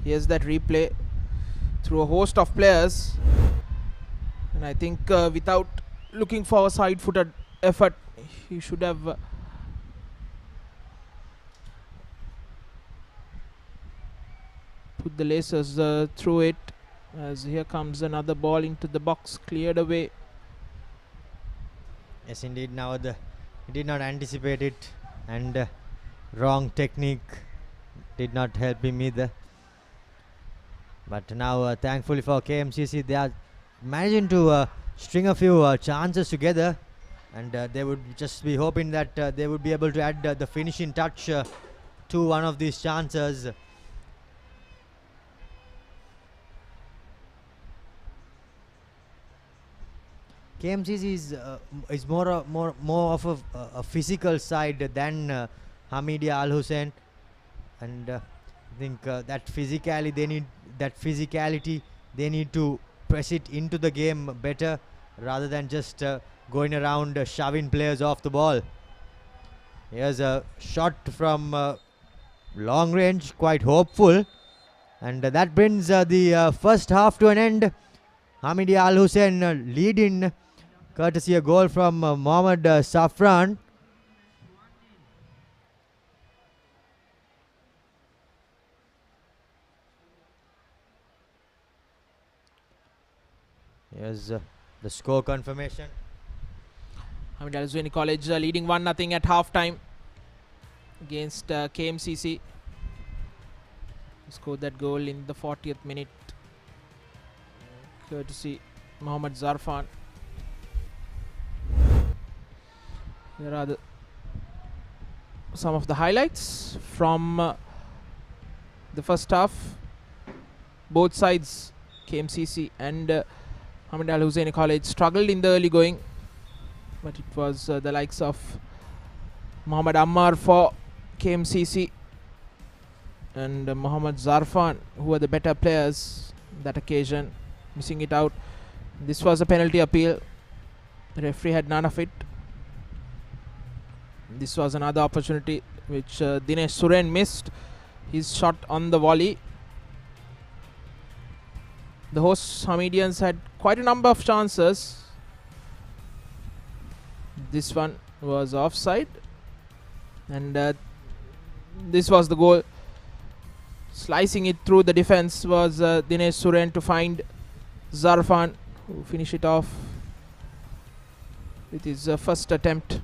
Speaker 2: Here's that replay through a host of players, and I think without looking for a side-footed effort, he should have put the lasers through it. As here comes another ball into the box, cleared away.
Speaker 3: Yes, indeed. Now he did not anticipate it, and wrong technique did not help him either. But now, thankfully for KMCC, they are managing to string a few chances together, and they would just be hoping that they would be able to add the finishing touch to one of these chances. KMCC is more of a physical side than Hameed Al Husseinie, and I think that physicality they need to press it into the game better rather than just going around shoving players off the ball. Here's a shot from long range, quite hopeful, and that brings the first half to an end. Hameed Al Husseinie leading, courtesy a goal from Mohammad Safran. Here's the score confirmation.
Speaker 2: Hameed Al Husseinie College leading 1-0 at half-time against KMCC. Scored that goal in the 40th minute, courtesy Mohammad Zarfan. Here are some of the highlights from the first half. Both sides, KMCC and Hameed Al Husseinie College, struggled in the early going, but it was the likes of Mohammad Ammar for KMCC and Mohammad Zarfan who were the better players that occasion, missing it out. This was a penalty appeal. The referee had none of it. This was another opportunity which Dinesh Suren missed his shot on the volley. The hosts Hamedians had quite a number of chances. This one was offside, and this was the goal. Slicing it through the defense was Dinesh Suren to find Zarfan, who finished it off with his first attempt.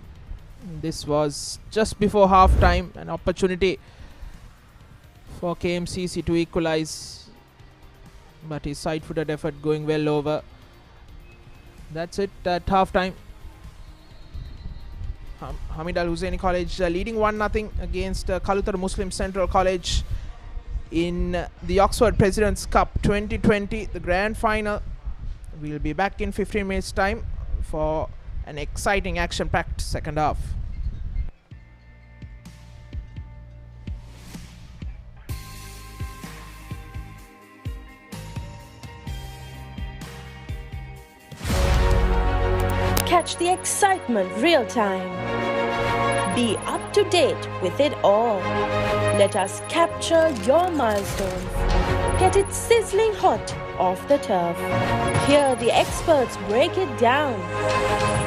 Speaker 2: This was just before half time, an opportunity for KMCC to equalize, but his side-footed effort going well over. That's it at half time. Hameed Al Husseinie College leading 1-0 against Kalutara Muslim Central College in the Oxford President's Cup 2020, the grand final. We'll be back in 15 minutes time for an exciting action-packed second half.
Speaker 4: Catch the excitement real time. Be up to date with it all. Let us capture your milestones. Get it sizzling hot off the turf. Hear the experts break it down.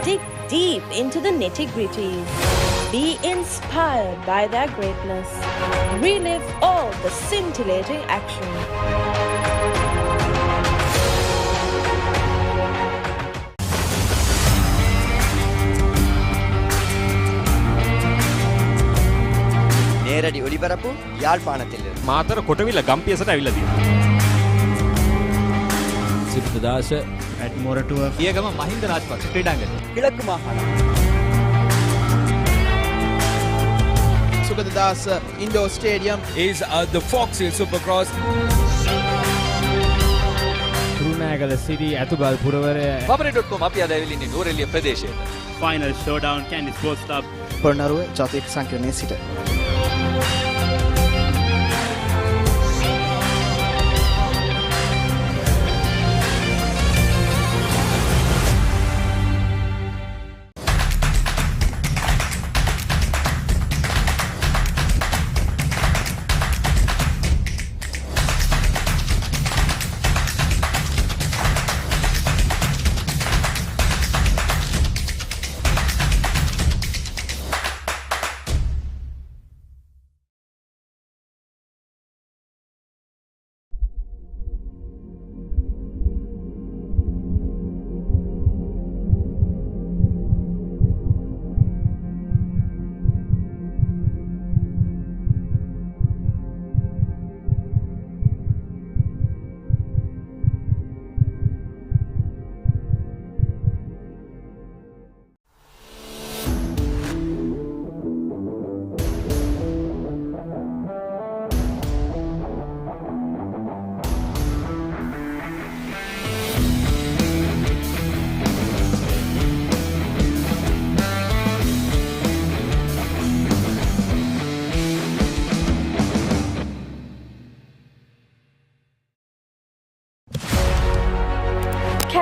Speaker 4: Dig deep into the nitty-gritties. Be inspired by their greatness. Relive all the scintillating action.
Speaker 5: நேரடி ஒளிபரப்பு யாழ்ப்பாணத்தில்
Speaker 6: මාතර කොටවිල ගම්පියසට ඇවිල්ලා තියෙනවා. සිද්ධාස
Speaker 7: ඇඩ්මොරටුව
Speaker 6: ඊයගම මහින්ද රාජපක්ෂ ක්‍රීඩාංගණය.
Speaker 5: கிழக்கு மாகாணம்
Speaker 2: Sugathadas Indoor Stadium
Speaker 6: is the Fox Hill Supercross.
Speaker 7: Kurunegala සිටි ඇතුගල් පුරවරය
Speaker 6: Papare.com අපි අද ඇවිල්ලා ඉන්නේ නූරෙලිය ප්‍රදේශයට.
Speaker 7: Final ෂෝඩවුන් Kandy sports club
Speaker 5: Polonnaruwa ජාතික සංකීර්ණයේ සිට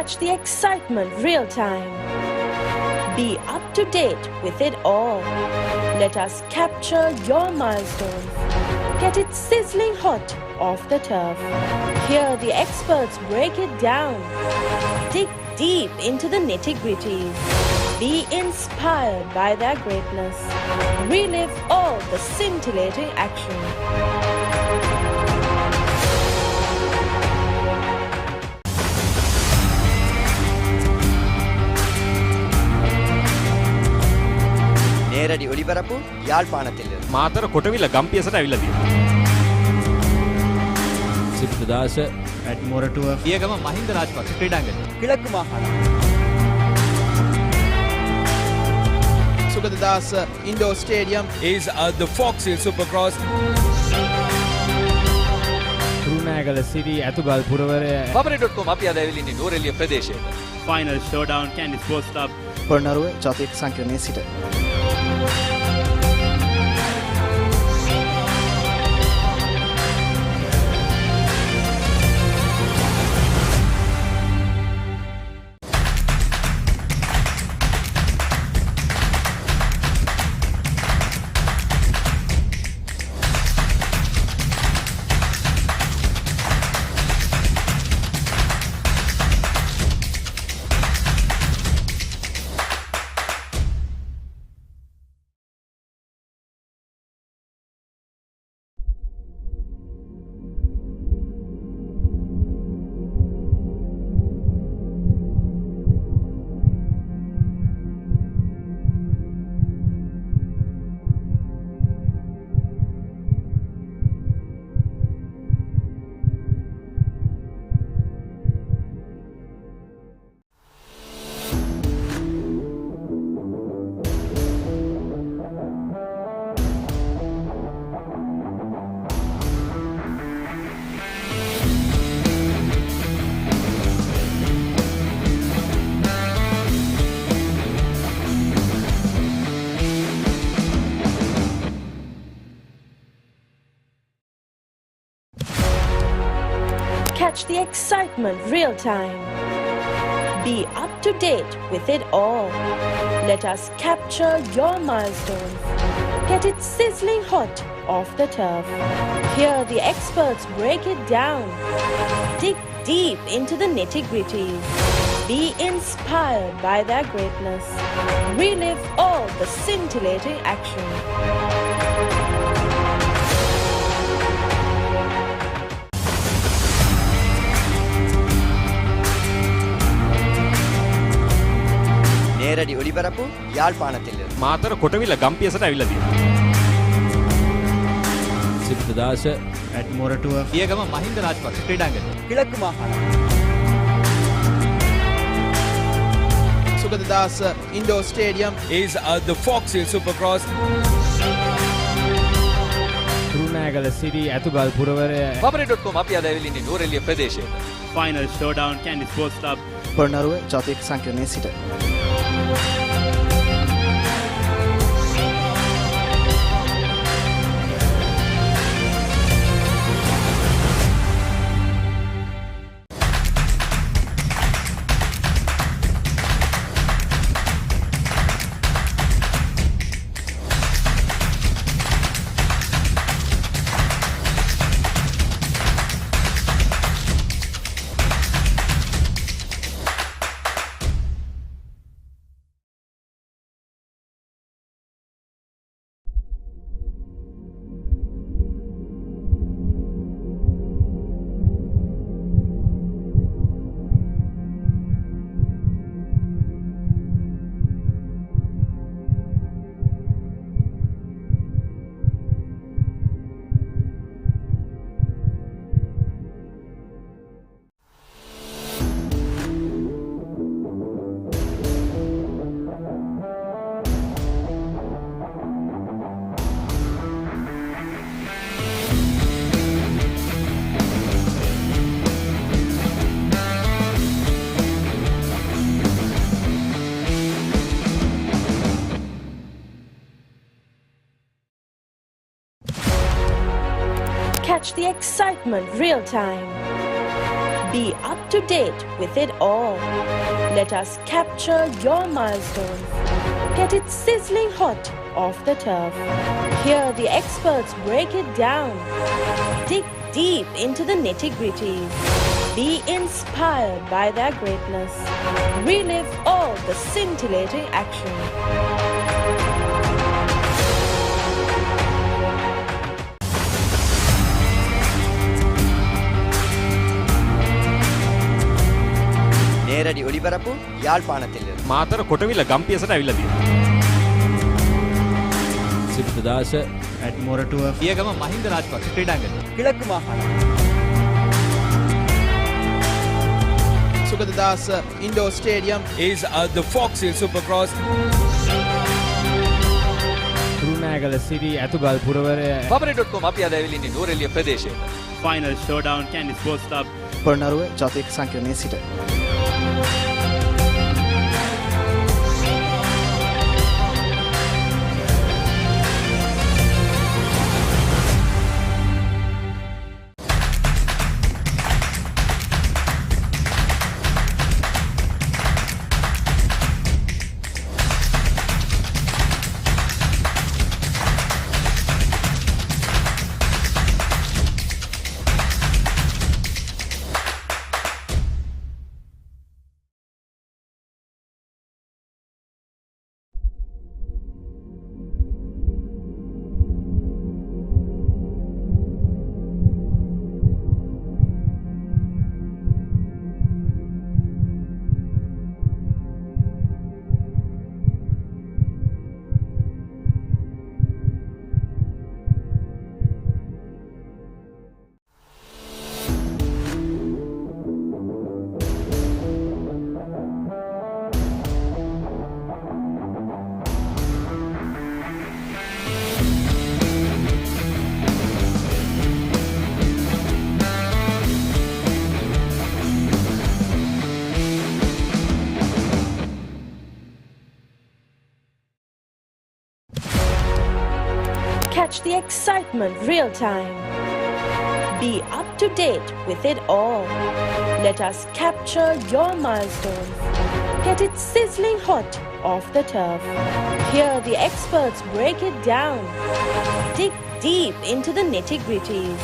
Speaker 4: Catch the excitement real time. Be up to date with it all. Let us capture your milestones. Get it sizzling hot off the turf. Hear the experts break it down. Dig deep into the nitty-gritties. Be inspired by their greatness. Relive all the scintillating action.
Speaker 5: நேரடி ஒளிபரப்பு யாழ்ப்பாணத்திலிருந்து.
Speaker 6: මාතර කොටවිල ගම්පියසට ඇවිල්ලා තියෙනවා. සිද්ධාස
Speaker 7: at Moratua.
Speaker 6: පියගම Mahinda Rajapaksa ක්‍රීඩාංගණය.
Speaker 5: கிழக்கு மாகாணம்.
Speaker 2: Sugadadasa Indoor Stadium.
Speaker 6: is the Fox Hill Supercross.
Speaker 7: Kurunegala City ඇතුගල් පුරවරය
Speaker 6: Papare.com අපි අද ඇවිල්ලා ඉන්නේ නෝරෙලිය ප්‍රදේශයට.
Speaker 7: final showdown Candy Sports Club.
Speaker 5: Polonnaruwa චතුර්ථ සංකීර්ණයේ සිට.
Speaker 4: Catch the excitement real time. Be up to date with it all. Let us capture your milestones. Get it sizzling hot off the turf. Hear the experts break it down. Dig deep into the nitty-gritties. Be inspired by their greatness. Relive all the scintillating action.
Speaker 5: நேரடி ஒளிபரப்பு யாழ்ப்பாணத்திலிருந்து.
Speaker 6: මාතර කොටවිල ගම්පියසට ඇවිල්ලා තියෙනවා. සිද්ධාස
Speaker 7: at Moratua.
Speaker 6: පියගම Mahinda Rajapaksa ක්‍රීඩාංගණය.
Speaker 5: கிழக்கு மாகாணம்.
Speaker 2: Sugadadasa Indoor Stadium.
Speaker 6: is the Fox Hill Supercross.
Speaker 7: Kurunegala City ඇතුගල් පුරවරය
Speaker 6: Papare.com අපි අද ඇවිල්ලා ඉන්නේ නෝරෙලිය ප්‍රදේශයට.
Speaker 7: final showdown Candy Sports Club.
Speaker 5: Polonnaruwa චතුර්ථ සංකීර්ණයේ සිට.
Speaker 4: Catch the excitement real time. Be up to date with it all. Let us capture your milestones. Get it sizzling hot off the turf. Hear the experts break it down. Dig deep into the nitty-gritties. Be inspired by their greatness. Relive all the scintillating action.
Speaker 5: නේරඩි ඔලිබරපු යාල්පානතිල්ල
Speaker 6: Matara කොටවිල ගම්පියසට ඇවිල්ලා තියෙනවා. සිබ්බදාස
Speaker 7: at Moratua,
Speaker 6: පියගම Mahinda Rajapaksa ක්‍රීඩාංගණය.
Speaker 5: කිලක්කු මාහන
Speaker 2: Sugadadasa Indoor Stadium.
Speaker 6: is the Fox Hill Supercross.
Speaker 7: Kurunegala City, Athugal Puravare,
Speaker 6: Papare.com අපි අද ඇවිල්ලා ඉන්නේ නෝරෙලිය ප්‍රදේශයේ.
Speaker 7: final showdown, Candy Sports Club.
Speaker 5: Polonnaruwa ජාතික සංකීර්ණයේ සිට
Speaker 4: Catch the excitement real time. Be up to date with it all. Let us capture your milestones. Get it sizzling hot off the turf. Hear the experts break it down. Dig deep into the nitty-gritties.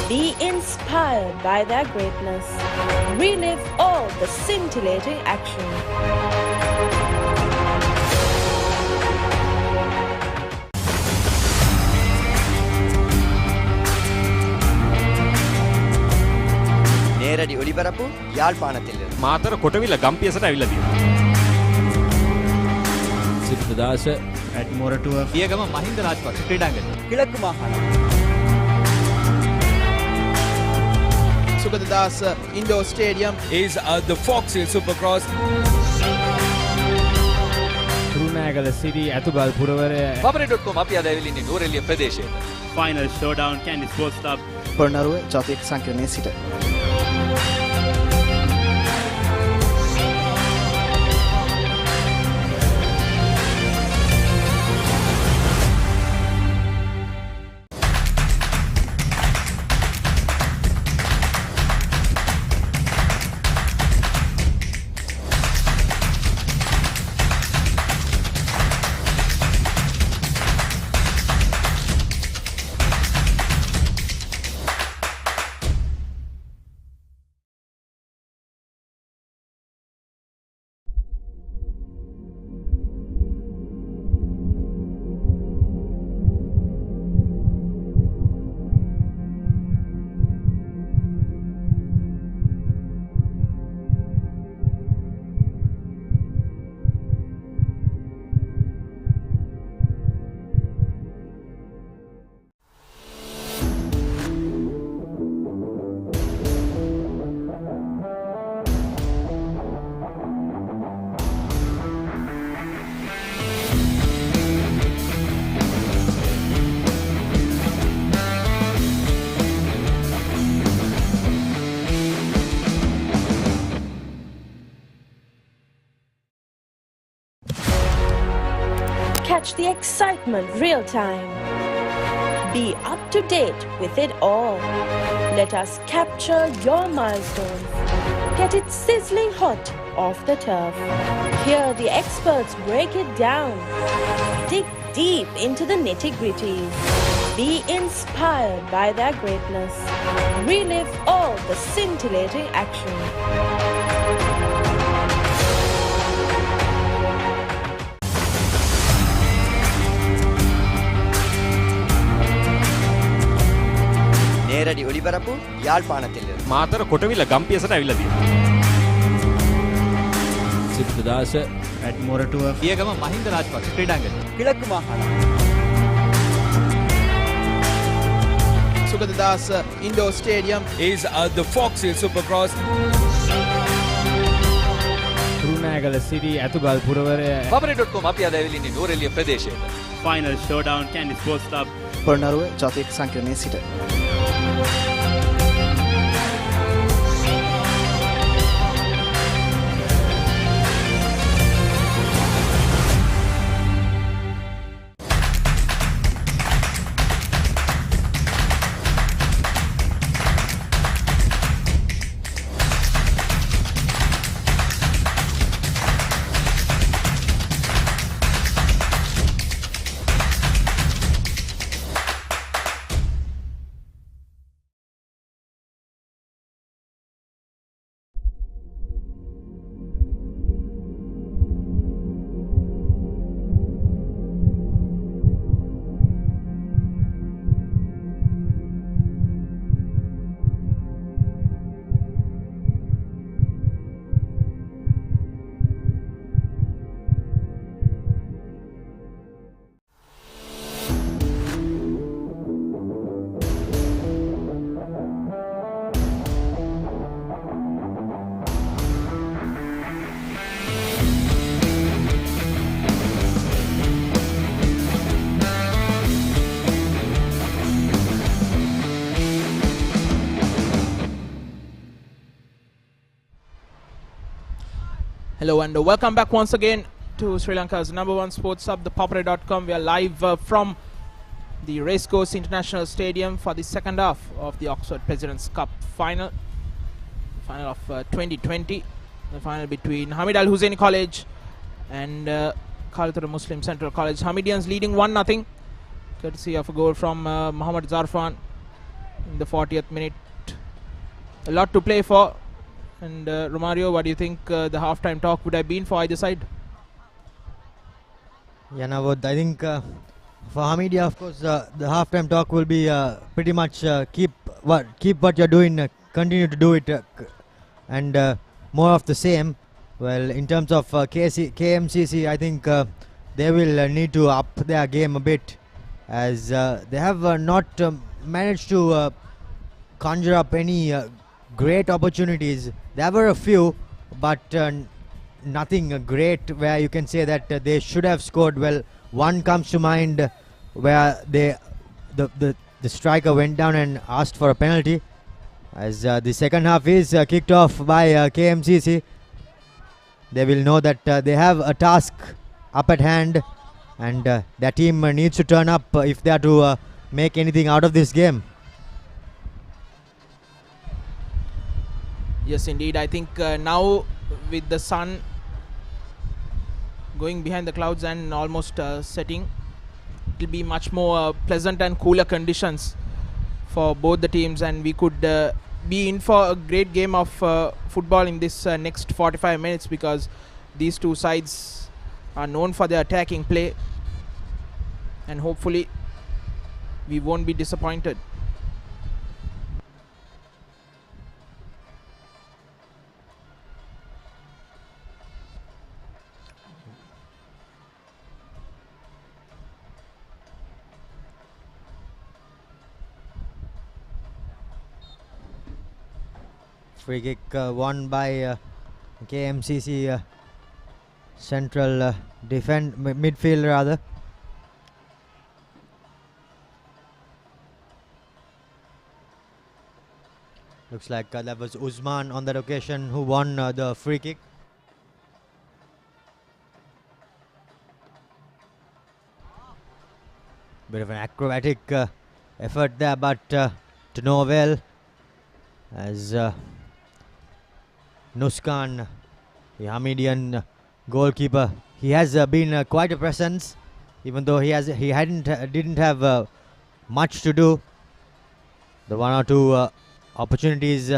Speaker 4: Be inspired by their greatness. Relive all the scintillating action.
Speaker 5: නේරඩි ඔලිබරපු යාල්පානතිල්ල
Speaker 6: Matara කොටවිල ගම්පියසට ඇවිල්ලා තියෙනවා. සිබ්බදාස
Speaker 7: at Moratua,
Speaker 6: පියගම Mahinda Rajapaksa ක්‍රීඩාංගණය.
Speaker 5: කිලක්කු මාහන
Speaker 2: Sugadadasa Indoor Stadium.
Speaker 6: is the Fox Hill Supercross.
Speaker 7: Kurunegala City, Athugal Puravare,
Speaker 6: Papare.com අපි අද ඇවිල්ලා ඉන්නේ නෝරෙලිය ප්‍රදේශයේ.
Speaker 7: final showdown, Candy Sports Club.
Speaker 5: Polonnaruwa ජාතික සංකීර්ණයේ සිට
Speaker 4: Catch the excitement real time. Be up to date with it all. Let us capture your milestones. Get it sizzling hot off the turf. Hear the experts break it down. Dig deep into the nitty-gritties. Be inspired by their greatness. Relive all the scintillating action.
Speaker 5: நேரடி ஒளிபரப்பு யாழ்ப்பாணத்திலிருந்து.
Speaker 6: මාතර කොටවිල ගම්පියසට ඇවිල්ලා තියෙනවා. සිද්ධාස
Speaker 7: at Moratuwa.
Speaker 6: පියගම Mahinda Rajapaksa ක්‍රීඩාංගණය.
Speaker 5: கிழக்கு மாகாணம்.
Speaker 2: Sugadadas Indoor Stadium.
Speaker 6: is the Fox Hill Supercross.
Speaker 7: Kurunegala City ඇතුගල් පුරවරය
Speaker 6: Papare.com අපි අද ඇවිල්ලා ඉන්නේ නූරෙලිය ප්‍රදේශයට.
Speaker 7: final showdown Candy Sports Club.
Speaker 5: Polonnaruwa ජාතික සංකීර්ණයේ සිට.
Speaker 2: Hello and welcome back once again to Sri Lanka's #1 sports hub, the Papare.com. We are live from the Racecourse International Stadium for the second half of the Oxford President's Cup final of 2020. The final between Hameed Al Husseinie College and Kalutara Muslim Central College. Hamedians leading 1-0, courtesy of a goal from Mohammad Zarfan in the 40th minute. A lot to play for. And Romario, what do you think the halftime talk would have been for either side?
Speaker 3: Yeah, Navod, I think for Hameedia, of course, the halftime talk will be pretty much keep what you're doing, continue to do it, and more of the same. Well, in terms of KMCC, I think they will need to up their game a bit, as they have not managed to conjure up any great opportunities. There were a few, but nothing great where you can say that they should have scored. Well, one comes to mind where the striker went down and asked for a penalty, as the second half is kicked off by KMCC. They will know that they have a task up at hand, and their team needs to turn up if they are to make anything out of this game.
Speaker 2: Yes, indeed. I think now with the sun going behind the clouds and almost setting, it will be much more pleasant and cooler conditions for both the teams, and we could be in for a great game of football in this next 45 minutes, because these two sides are known for their attacking play, and hopefully we won't be disappointed.
Speaker 3: Free kick won by KMCC central midfield rather. Looks like that was Usman on that occasion who won the free kick. Bit of an acrobatic effort there, but to no avail. as Nuskan, the Hamidian goalkeeper, he has been quite a presence, even though he didn't have much to do. The one or two opportunities,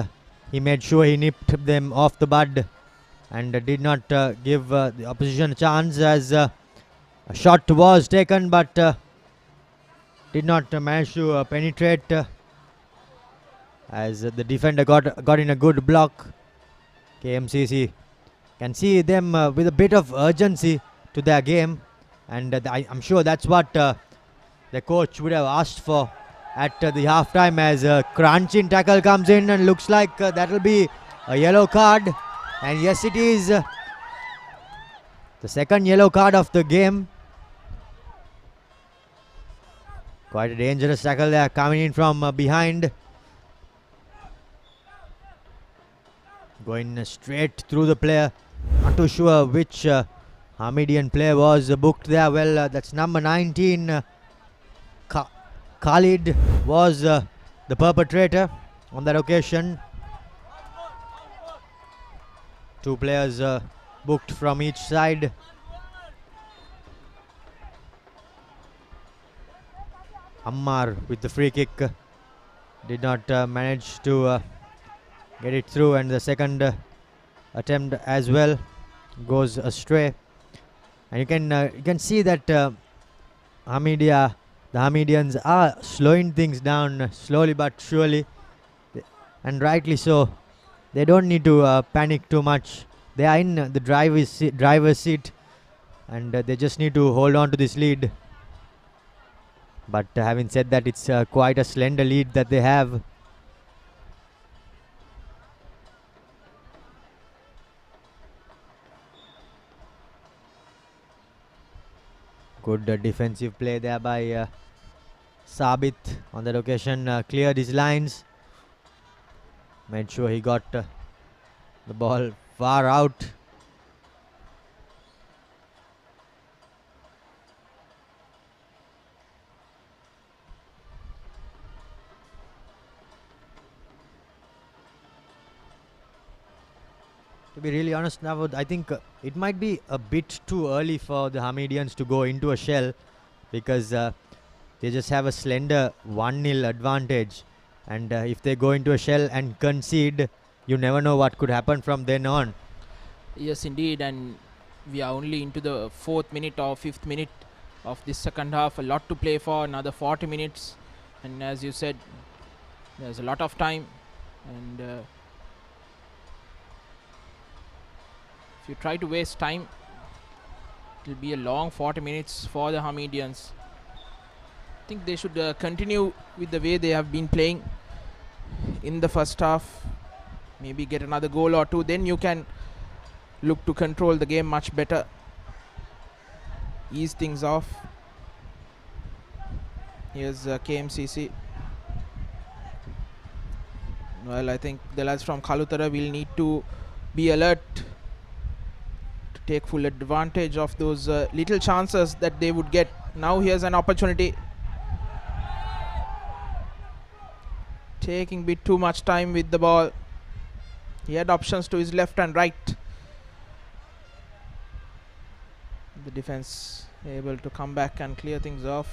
Speaker 3: he made sure he nipped them off the bud and did not give the opposition a chance, as a shot was taken but did not manage to penetrate, as the defender got in a good block. KMCC can see them with a bit of urgency to their game, and I'm sure that's what the coach would have asked for at the half-time, as a crunching tackle comes in and looks like that will be a yellow card. And yes, it is the second yellow card of the game. Quite a dangerous tackle there, coming in from behind. Going straight through the player. Not too sure which Hamidian player was booked there. Well, that's number 19. Khalid was the perpetrator on that occasion. Two players booked from each side. Ammar with the free kick did not manage to get it through, and the second attempt as well goes astray. And you can see that the Hamidians are slowing things down slowly but surely, and rightly so. They don't need to panic too much. They are in the driver's seat, and they just need to hold on to this lead. But having said that, it's quite a slender lead that they have. Good defensive play there by Sabit on that occasion. Cleared his lines. Made sure he got the ball far out. To be really honest, Navod, I think it might be a bit too early for the Hamidians to go into a shell, because they just have a slender 1-0 advantage. And if they go into a shell and concede, you never know what could happen from then on.
Speaker 2: Yes, indeed, and we are only into the 4th minute or 5th minute of this second half. A lot to play for, another 40 minutes. And as you said, there's a lot of time. And if you try to waste time, it will be a long 40 minutes for the Hamidians. I think they should continue with the way they have been playing in the first half. Maybe get another goal or two, then you can look to control the game much better, ease things off. Here's KMCC. Well, I think the lads from Kalutara will need to be alert to take full advantage of those little chances that they would get. Now here's an opportunity. Taking a bit too much time with the ball. He had options to his left and right. The defense able to come back and clear things off.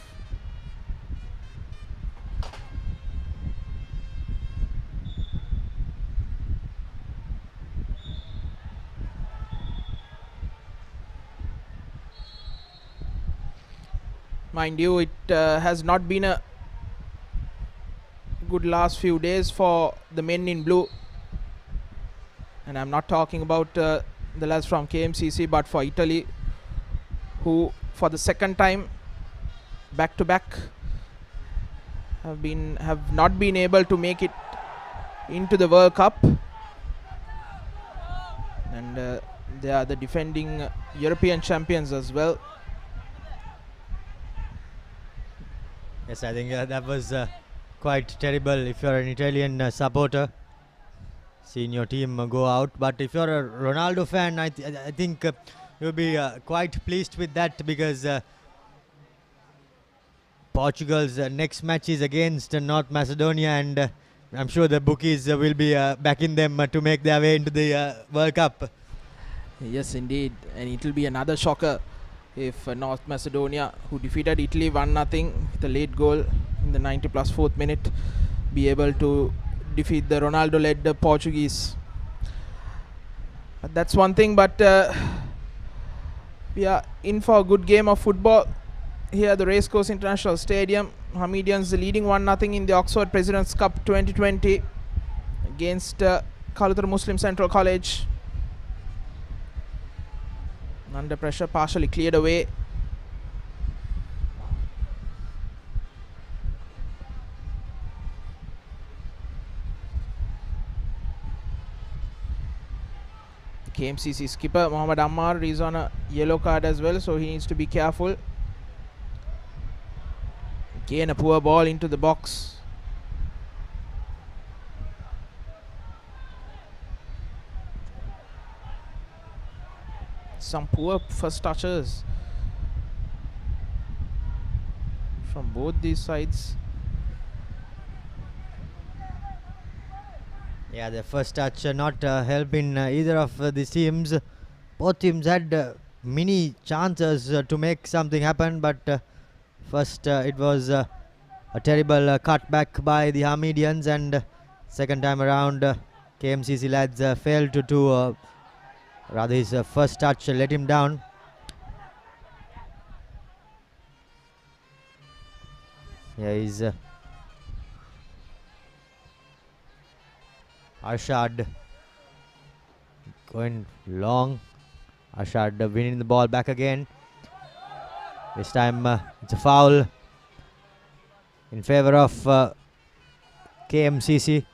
Speaker 2: Mind you, it has not been a good last few days for the men in blue, and I'm not talking about the lads from KMCC, but for Italy, who for the second time back to back have not been able to make it into the World Cup, and they are the defending European champions as well.
Speaker 3: Yes, I think that was quite terrible if you're an Italian supporter, seeing your team go out. But if you're a Ronaldo fan, I think you'll be quite pleased with that, because Portugal's next match is against North Macedonia, and I'm sure the bookies will be backing them to make their way into the World Cup.
Speaker 2: Yes, indeed. And it will be another shocker if North Macedonia, who defeated Italy 1-0 with a late goal in the 90 plus 4th minute, be able to defeat the Ronaldo-led Portuguese. But that's one thing, but we are in for a good game of football here at the Racecourse International Stadium. Hamedians leading 1-0 in the Oxford President's Cup 2020 against Kalutara Muslim Central College. Under pressure, partially cleared away. KMCC skipper Mohammad Ammar is on a yellow card as well, so he needs to be careful. Again, a poor ball into the box. Some poor first touches from both these sides.
Speaker 3: Yeah, the first touch not helping either of these teams. Both teams had many chances to make something happen, but first it was a terrible cutback by the Hamedians, and second time around KMCC lads failed to rather his first touch let him down. Yeah, he's Arshad going long. Arshad winning the ball back again. This time it's a foul in favor of KMCC.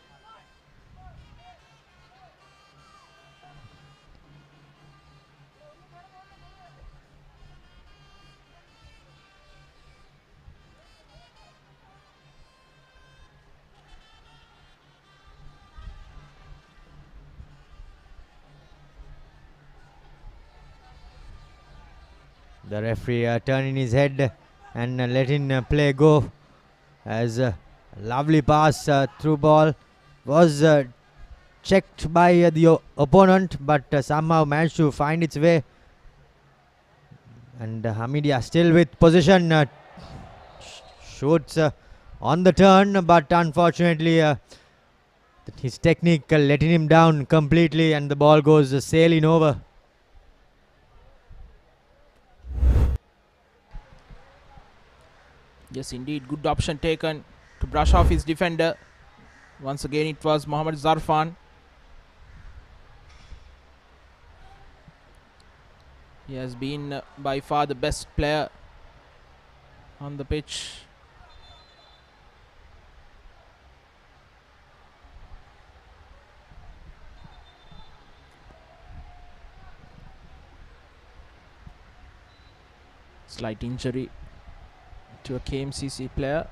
Speaker 3: The referee turning his head and letting play go, as a lovely pass through ball was checked by the opponent, but somehow managed to find its way. And Hamedia still with possession, shoots on the turn, but unfortunately his technique letting him down completely, and the ball goes sailing over.
Speaker 2: Yes, indeed, good option taken to brush off his defender. Once again, it was Mohammad Zarfan. He has been by far the best player on the pitch. Slight injury to a KMCC player.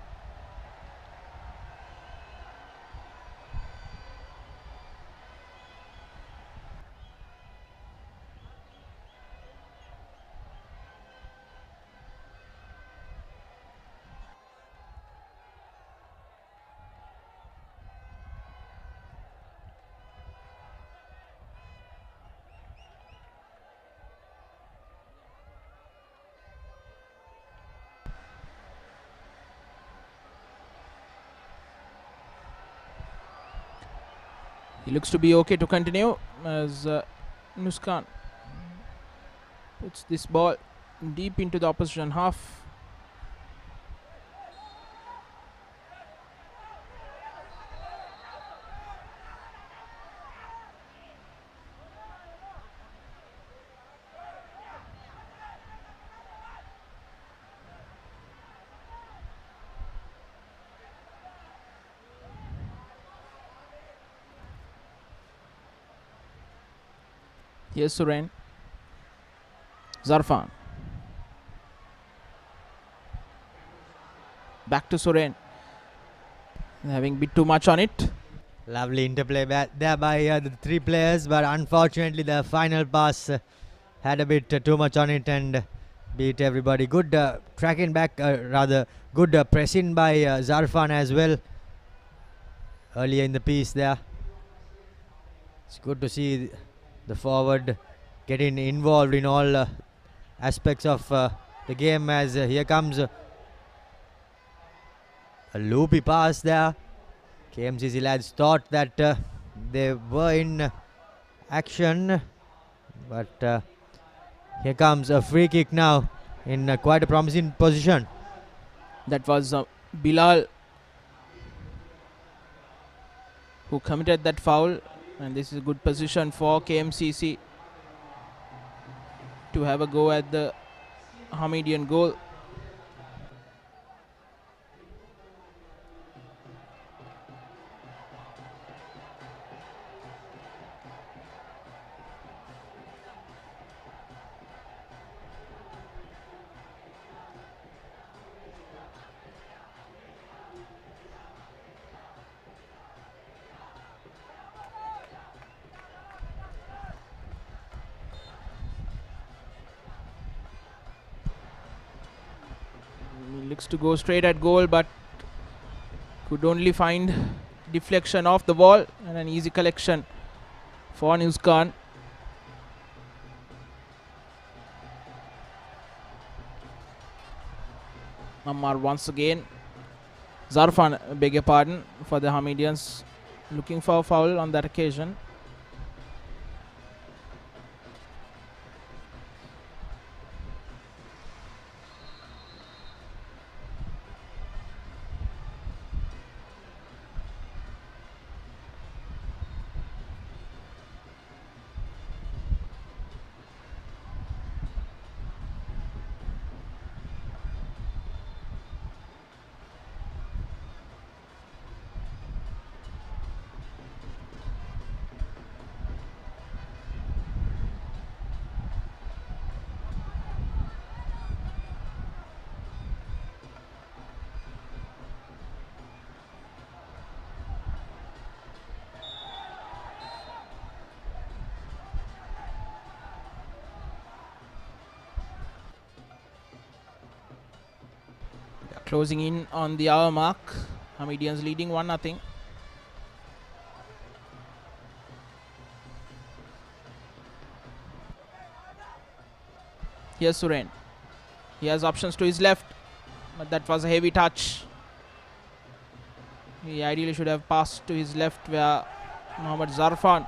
Speaker 2: He looks to be okay to continue as Nuskan puts this ball deep into the opposition half. Here's Suren. Zarfan. Back to Suren. Having a bit too much on it.
Speaker 3: Lovely interplay there by the three players, but unfortunately the final pass had a bit too much on it and beat everybody. Good tracking back, rather good pressing by Zarfan as well. earlier in the piece there. It's good to see the forward getting involved in all aspects of the game, as here comes a loopy pass there. KMCC lads thought that they were in action, but here comes a free kick now in quite a promising position.
Speaker 2: That was Bilal who committed that foul, and this is a good position for KMCC to have a go at the Hamedian goal. Looks to go straight at goal, but could only find deflection off the ball and an easy collection for Nuzkan. Ammar once again. Zarfan, beg your pardon, for the Hamedians, looking for a foul on that occasion. Closing in on the hour mark. Hamedians leading 1-0. Here's Suren. He has options to his left, but that was a heavy touch. He ideally should have passed to his left where Mohammad Zarfan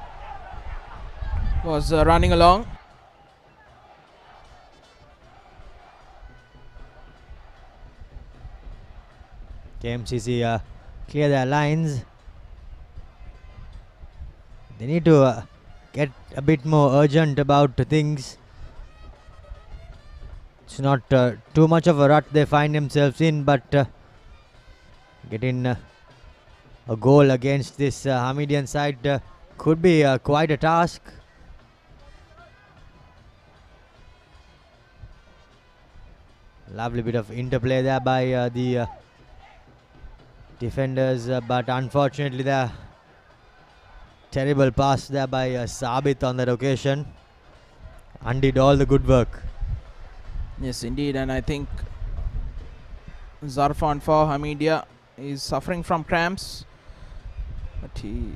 Speaker 2: was running along.
Speaker 3: KMCC clear their lines. They need to get a bit more urgent about things. It's not too much of a rut they find themselves in, but getting a goal against this Hamedian side could be quite a task. Lovely bit of interplay there by the defenders, but unfortunately the terrible pass there by Sabit on that occasion undid all the good work.
Speaker 2: Yes, indeed, and I think Zarfan for Hamedia is suffering from cramps, but he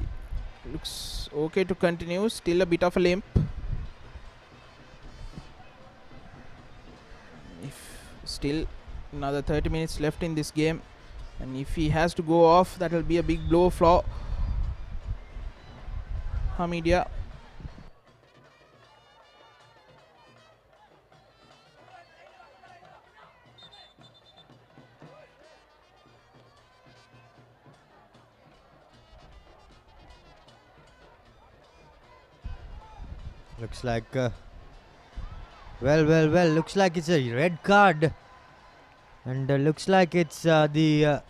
Speaker 2: looks okay to continue. Still a bit of a limp. If still another 30 minutes left in this game, and if he has to go off, that will be a big blow for Hamedia.
Speaker 3: Looks like well, looks like it's a red card, and looks like it's the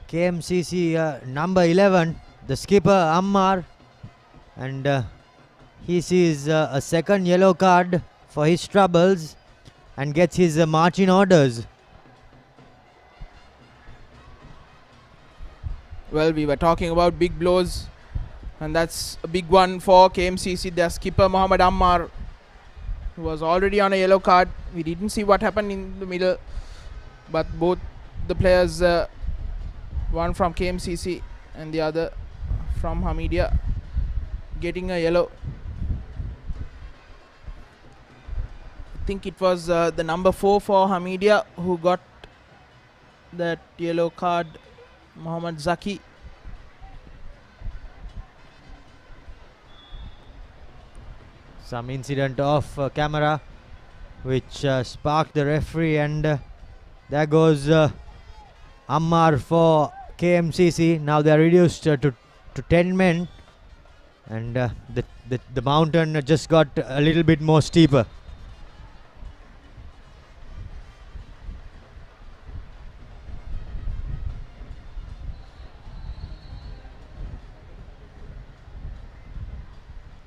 Speaker 3: KMCC number 11, the skipper Ammar, and he sees a second yellow card for his troubles and gets his marching orders.
Speaker 2: Well, we were talking about big blows, and that's a big one for KMCC. Their skipper Mohammad Ammar, who was already on a yellow card. We didn't see what happened in the middle, but both the players One from KMCC and the other from Hameedia, getting a yellow. I think it was the number 4 for Hameedia who got that yellow card, Mohammad Zaki.
Speaker 3: Some incident off camera which sparked the referee, and there goes Ammar for KMCC. Now they are reduced to 10 men, and the mountain just got a little bit more steeper.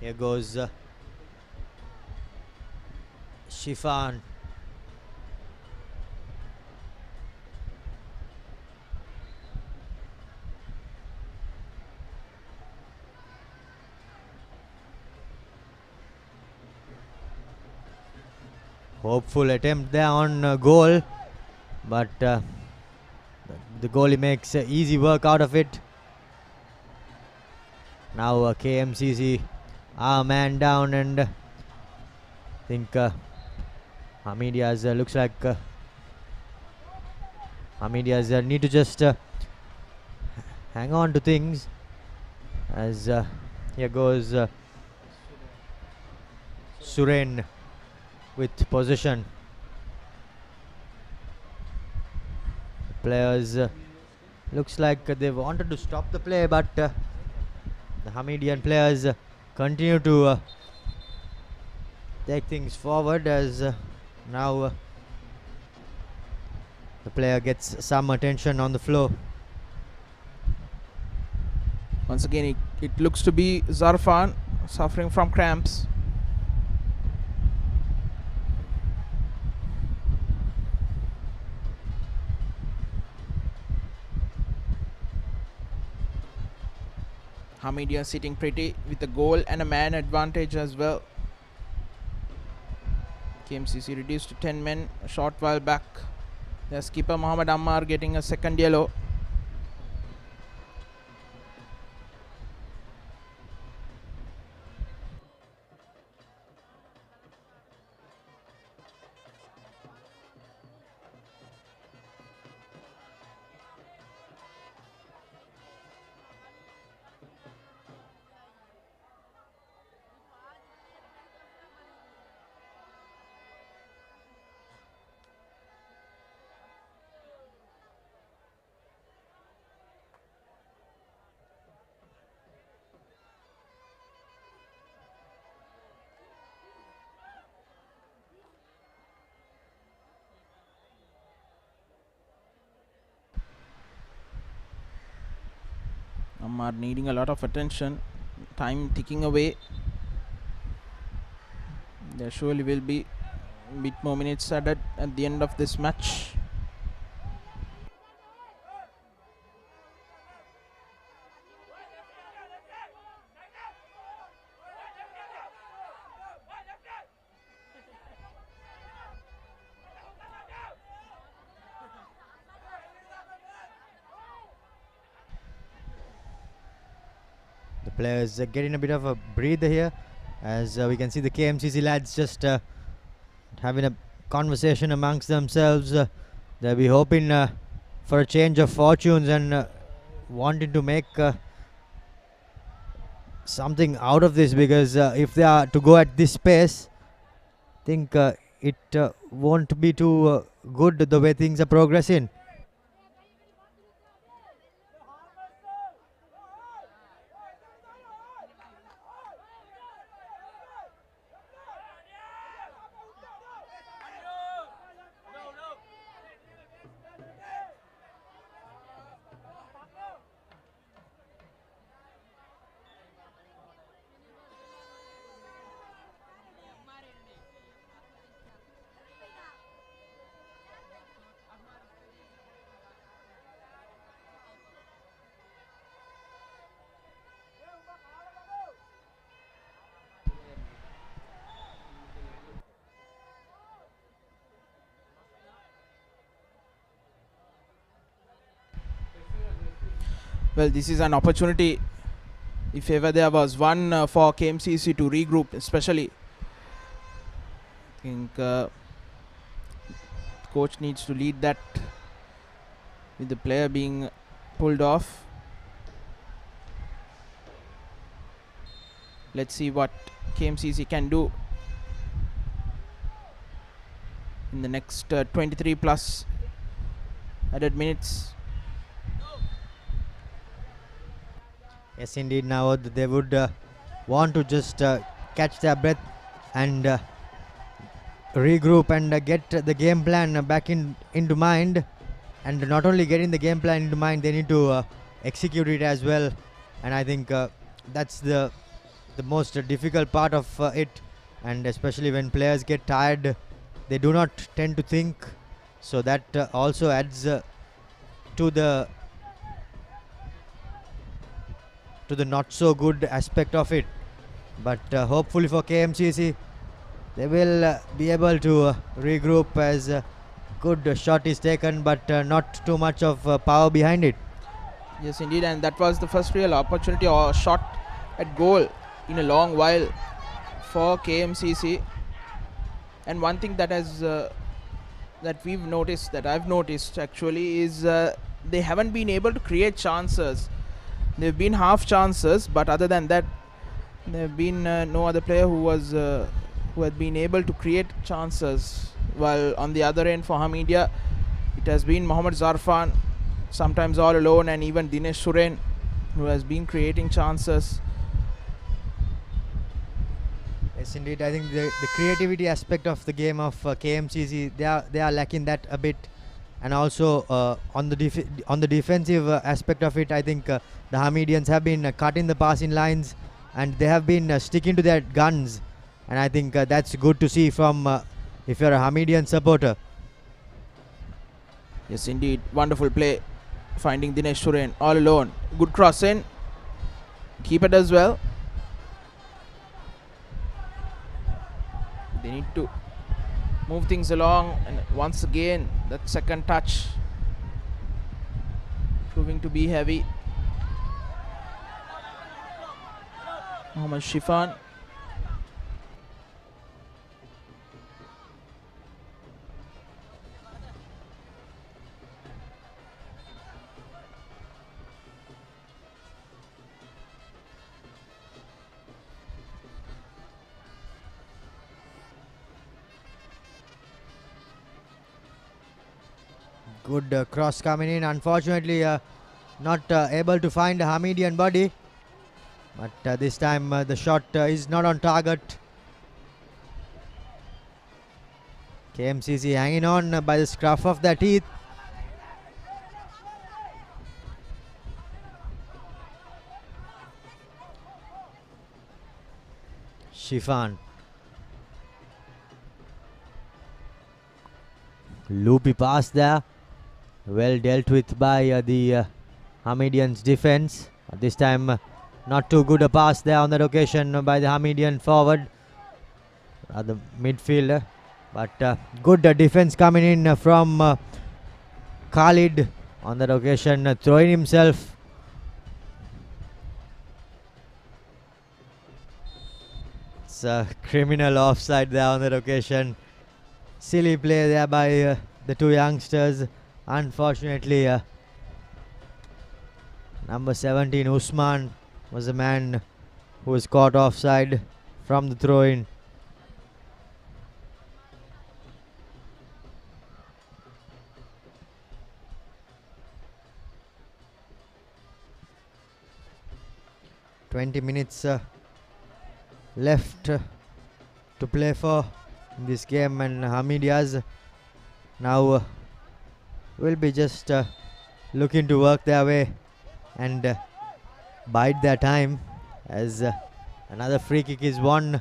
Speaker 3: Here goes Shifan. Hopeful attempt there on goal, but the goalie makes easy work out of it. Now KMCC are man down, and I think Hameedia's looks like Hameedia's need to just hang on to things, as here goes Suren with possession. Players looks like they wanted to stop the play, but the Hameedian players continue to take things forward, as now the player gets some attention on the floor.
Speaker 2: Once again, it looks to be Zarfan suffering from cramps. Hameedia sitting pretty with a goal and a man advantage as well. KMCC reduced to 10 men a short while back. Their skipper Mohammad Ammar getting a second yellow. Ammar needing a lot of attention. Time ticking away. There surely will be a bit more minutes added at the end of this match.
Speaker 3: The players getting a bit of a breather here, as we can see the KMCC lads just having a conversation amongst themselves. They'll be hoping for a change of fortunes and wanting to make something out of this, because if they are to go at this pace, I think it won't be too good the way things are progressing.
Speaker 2: Well, this is an opportunity, if ever there was one, for KMCC to regroup, especially. I think coach needs to lead that with the player being pulled off. Let's see what KMCC can do in the next 23 plus added minutes.
Speaker 3: Yes, indeed. Now they would want to just catch their breath and regroup and get the game plan back into mind. And not only getting the game plan into mind, they need to execute it as well. And I think that's the most difficult part of it. And especially when players get tired, they do not tend to think. So that also adds to the not so good aspect of it. But hopefully for KMCC, they will be able to regroup as a good shot is taken, but not too much of power behind it.
Speaker 2: Yes, indeed, and that was the first real opportunity or shot at goal in a long while for KMCC. And one thing that has that I've noticed actually, is they haven't been able to create chances. They've been half chances, but other than that, there have been no other player who had been able to create chances. While on the other end for Hameedia, it has been Mohammad Zarfan, sometimes all alone, and even Dinesh Suren, who has been creating chances.
Speaker 3: Yes, indeed. I think the creativity aspect of the game of KMCC, they are lacking that a bit. And also on the defensive aspect of it, I think the Hameedians have been cutting the passing lines, and they have been sticking to their guns. And I think that's good to see from if you're a Hameedian supporter.
Speaker 2: Yes, indeed. Wonderful play, finding Dinesh Suren all alone. Good cross in. Keep it as well. They need to move things along, and once again that second touch proving to be heavy. Mohammad Shifan.
Speaker 3: Good cross coming in. Unfortunately, not able to find a Hameedian body. But this time the shot is not on target. KMCC hanging on by the scruff of their teeth. Shifan. Loopy pass there. Well dealt with by the Hameedians defense. This time not too good a pass there on that occasion by the Hameedian forward, the midfielder. But good defense coming in from Khalid on that occasion, throwing himself. It's a criminal offside there on that occasion. Silly play there by the two youngsters. Unfortunately, number 17 Usman was the man who was caught offside from the throw-in. Minutes left to play for in this game, and Hameedias now will be just looking to work their way and bide their time, as another free kick is won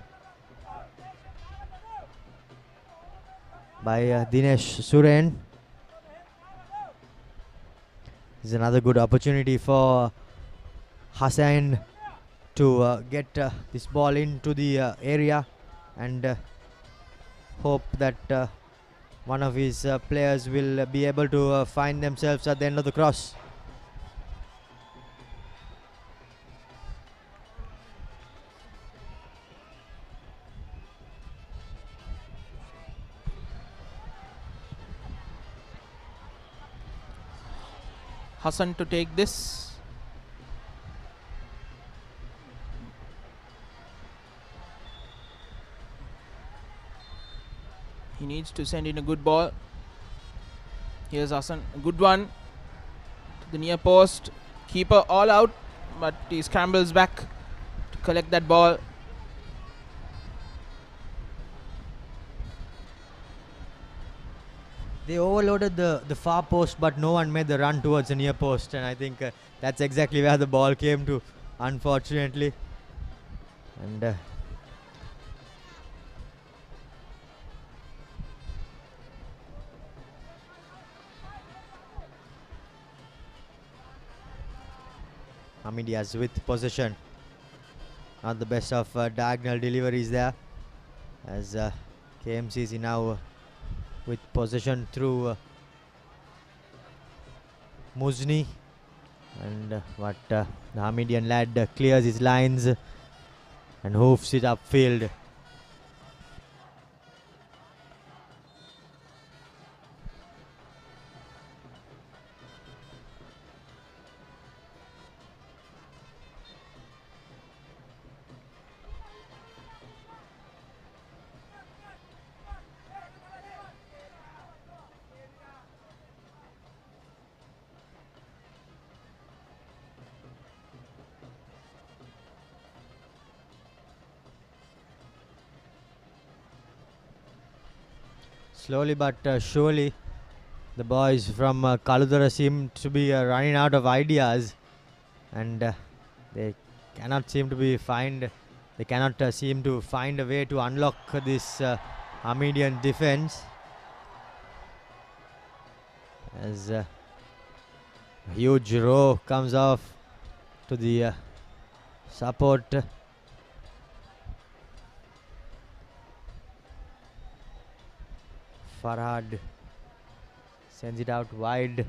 Speaker 3: by Dinesh Suren. This is another good opportunity for Hussain to get this ball into the area and hope that one of his players will be able to find themselves at the end of the cross.
Speaker 2: Hassan to take this. He needs to send in a good ball. Here's Hassan, a good one to the near post. Keeper all out, but he scrambles back to collect that ball.
Speaker 3: They overloaded the far post, but no one made the run towards the near post, and I think that's exactly where the ball came to, unfortunately. And Hameed with possession. Not the best of diagonal deliveries there, as KMCC now with possession through Muzni, and the Hamedian lad clears his lines and hoofs it upfield. Slowly but surely, the boys from Kalutara seem to be running out of ideas, and they cannot seem to find a way to unlock this Hamedian defense, as a huge row comes off to the support. Farhad sends it out wide.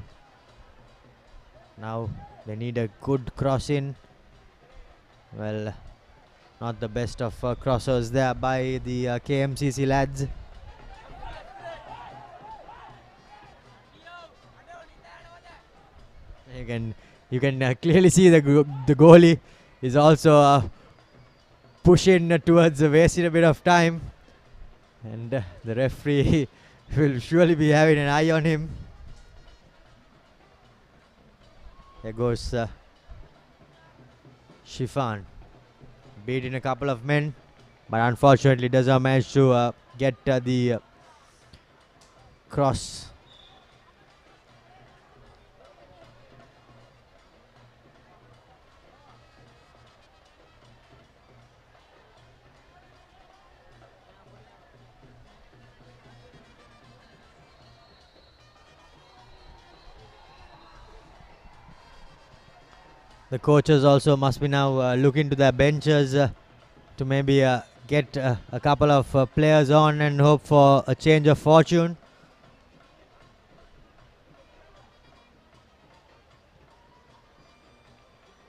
Speaker 3: Now they need a good cross in. Well, not the best of crossers there by the KMCC lads. You can clearly see the goalie is also pushing towards wasting a bit of time, and the referee will surely be having an eye on him. There goes Shifan, beating a couple of men, but unfortunately does not manage to get the cross. The coaches also must be now looking to their benches to maybe get a couple of players on and hope for a change of fortune.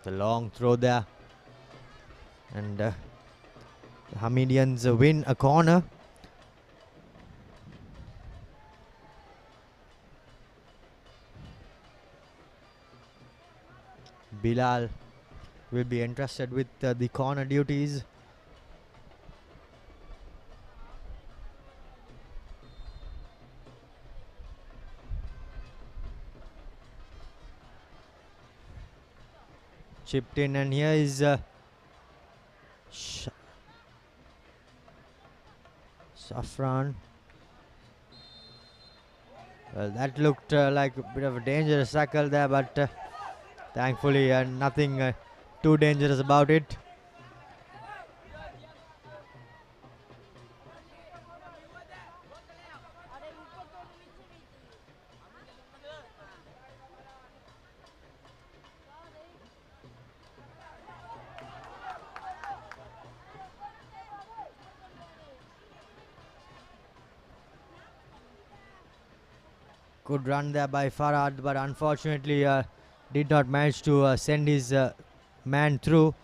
Speaker 3: The long throw there, and the Hamedians win a corner. Bilal will be entrusted with the corner duties. Chipped in, and here is Safran. Well, that looked like a bit of a dangerous tackle there, but thankfully nothing too dangerous about it. Good run there by Farhad, but unfortunately did not manage to send his man through.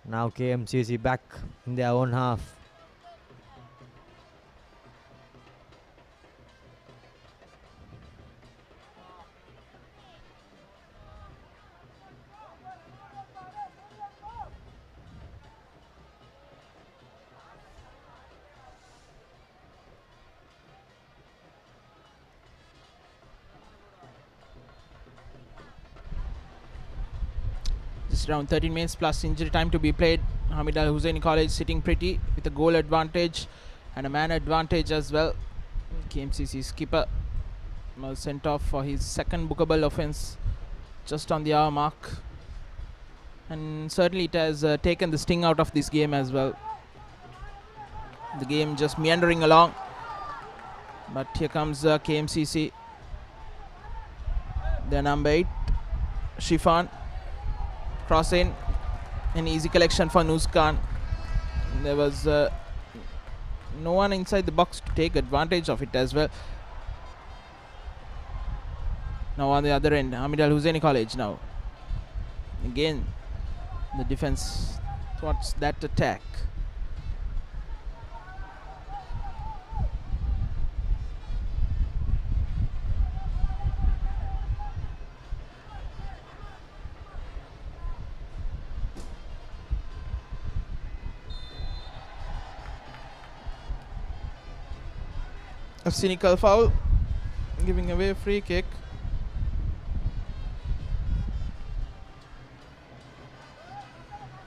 Speaker 3: Now KMCC back in their own half.
Speaker 2: This round 13 minutes plus injury time to be played. Hameed Al Husseinie College sitting pretty with a goal advantage and a man advantage as well. KMCC skipper was sent off for his second bookable offence just on the hour mark, and certainly it has taken the sting out of this game as well. The game just meandering along, but here comes KMCC. Their number 8, Shifan, cross in, an easy collection for Nuskan. There was no one inside the box to take advantage of it as well. Now on the other end, Hameed Al Husseinie College now. Again, the defense thwarts that attack. A cynical foul, giving away a free kick.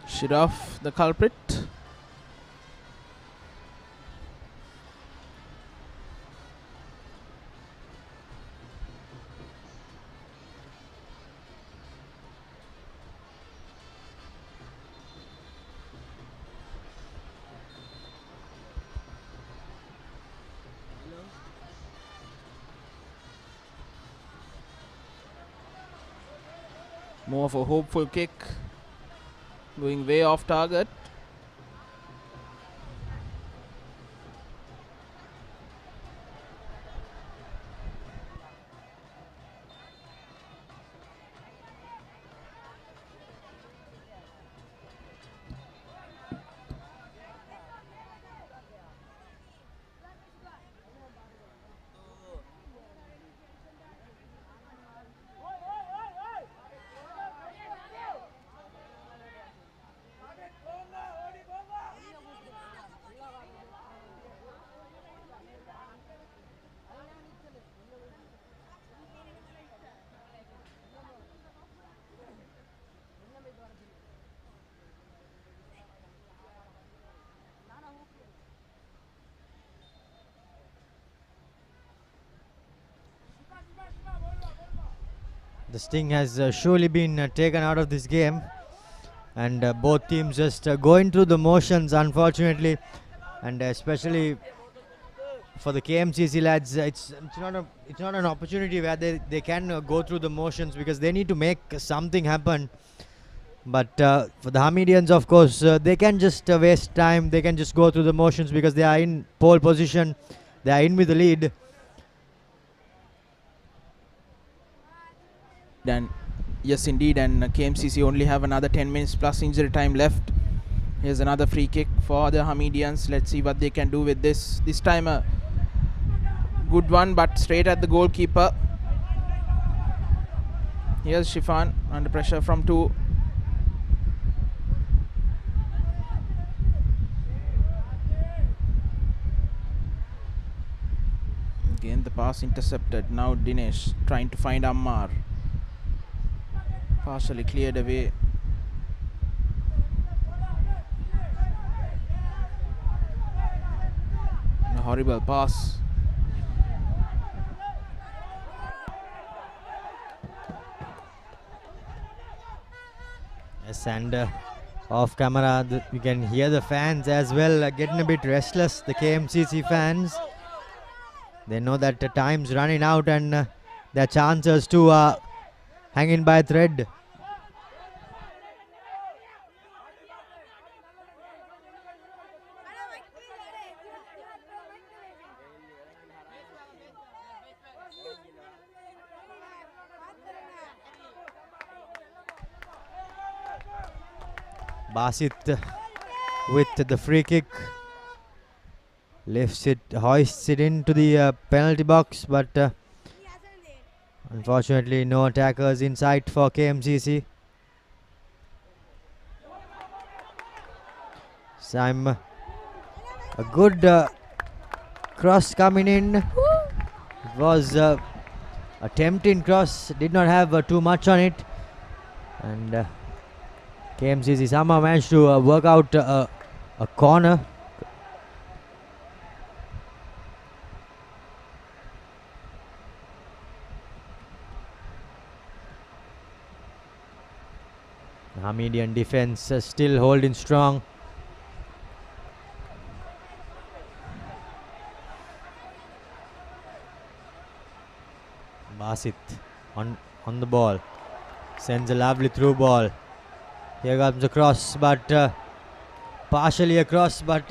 Speaker 2: Shiraf, the culprit. More of a hopeful kick, going way off target.
Speaker 3: The sting has surely been taken out of this game, and both teams just going through the motions, unfortunately, and especially for the KMCC lads, it's not an opportunity where they can go through the motions, because they need to make something happen. But for the Hamedians, of course, they can just waste time. They can just go through the motions because they are in pole position. They are in with the lead.
Speaker 2: And yes, indeed, and KMCC only have another 10 minutes plus injury time left. Here's another free kick for the Hamedians. Let's see what they can do with this. This time a good one, but straight at the goalkeeper. Here's Shifan under pressure from 2. Again the pass intercepted. Now Dinesh trying to find Ammar. Partially cleared away. A horrible pass.
Speaker 3: Yes, and off camera you can hear the fans as well getting a bit restless. The KMCC fans, they know that the time's running out and their chances to hanging by a thread. Basit with the free kick, lifts it, hoists it into the penalty box, but unfortunately no attackers in sight for KMCC. Sam, a good cross coming in. It was a tempting cross, did not have too much on it, and KMCC somehow managed to work out a corner. Hamedian defense still holding strong. Basit on the ball, sends a lovely through ball. Here comes a cross, but partially a cross, but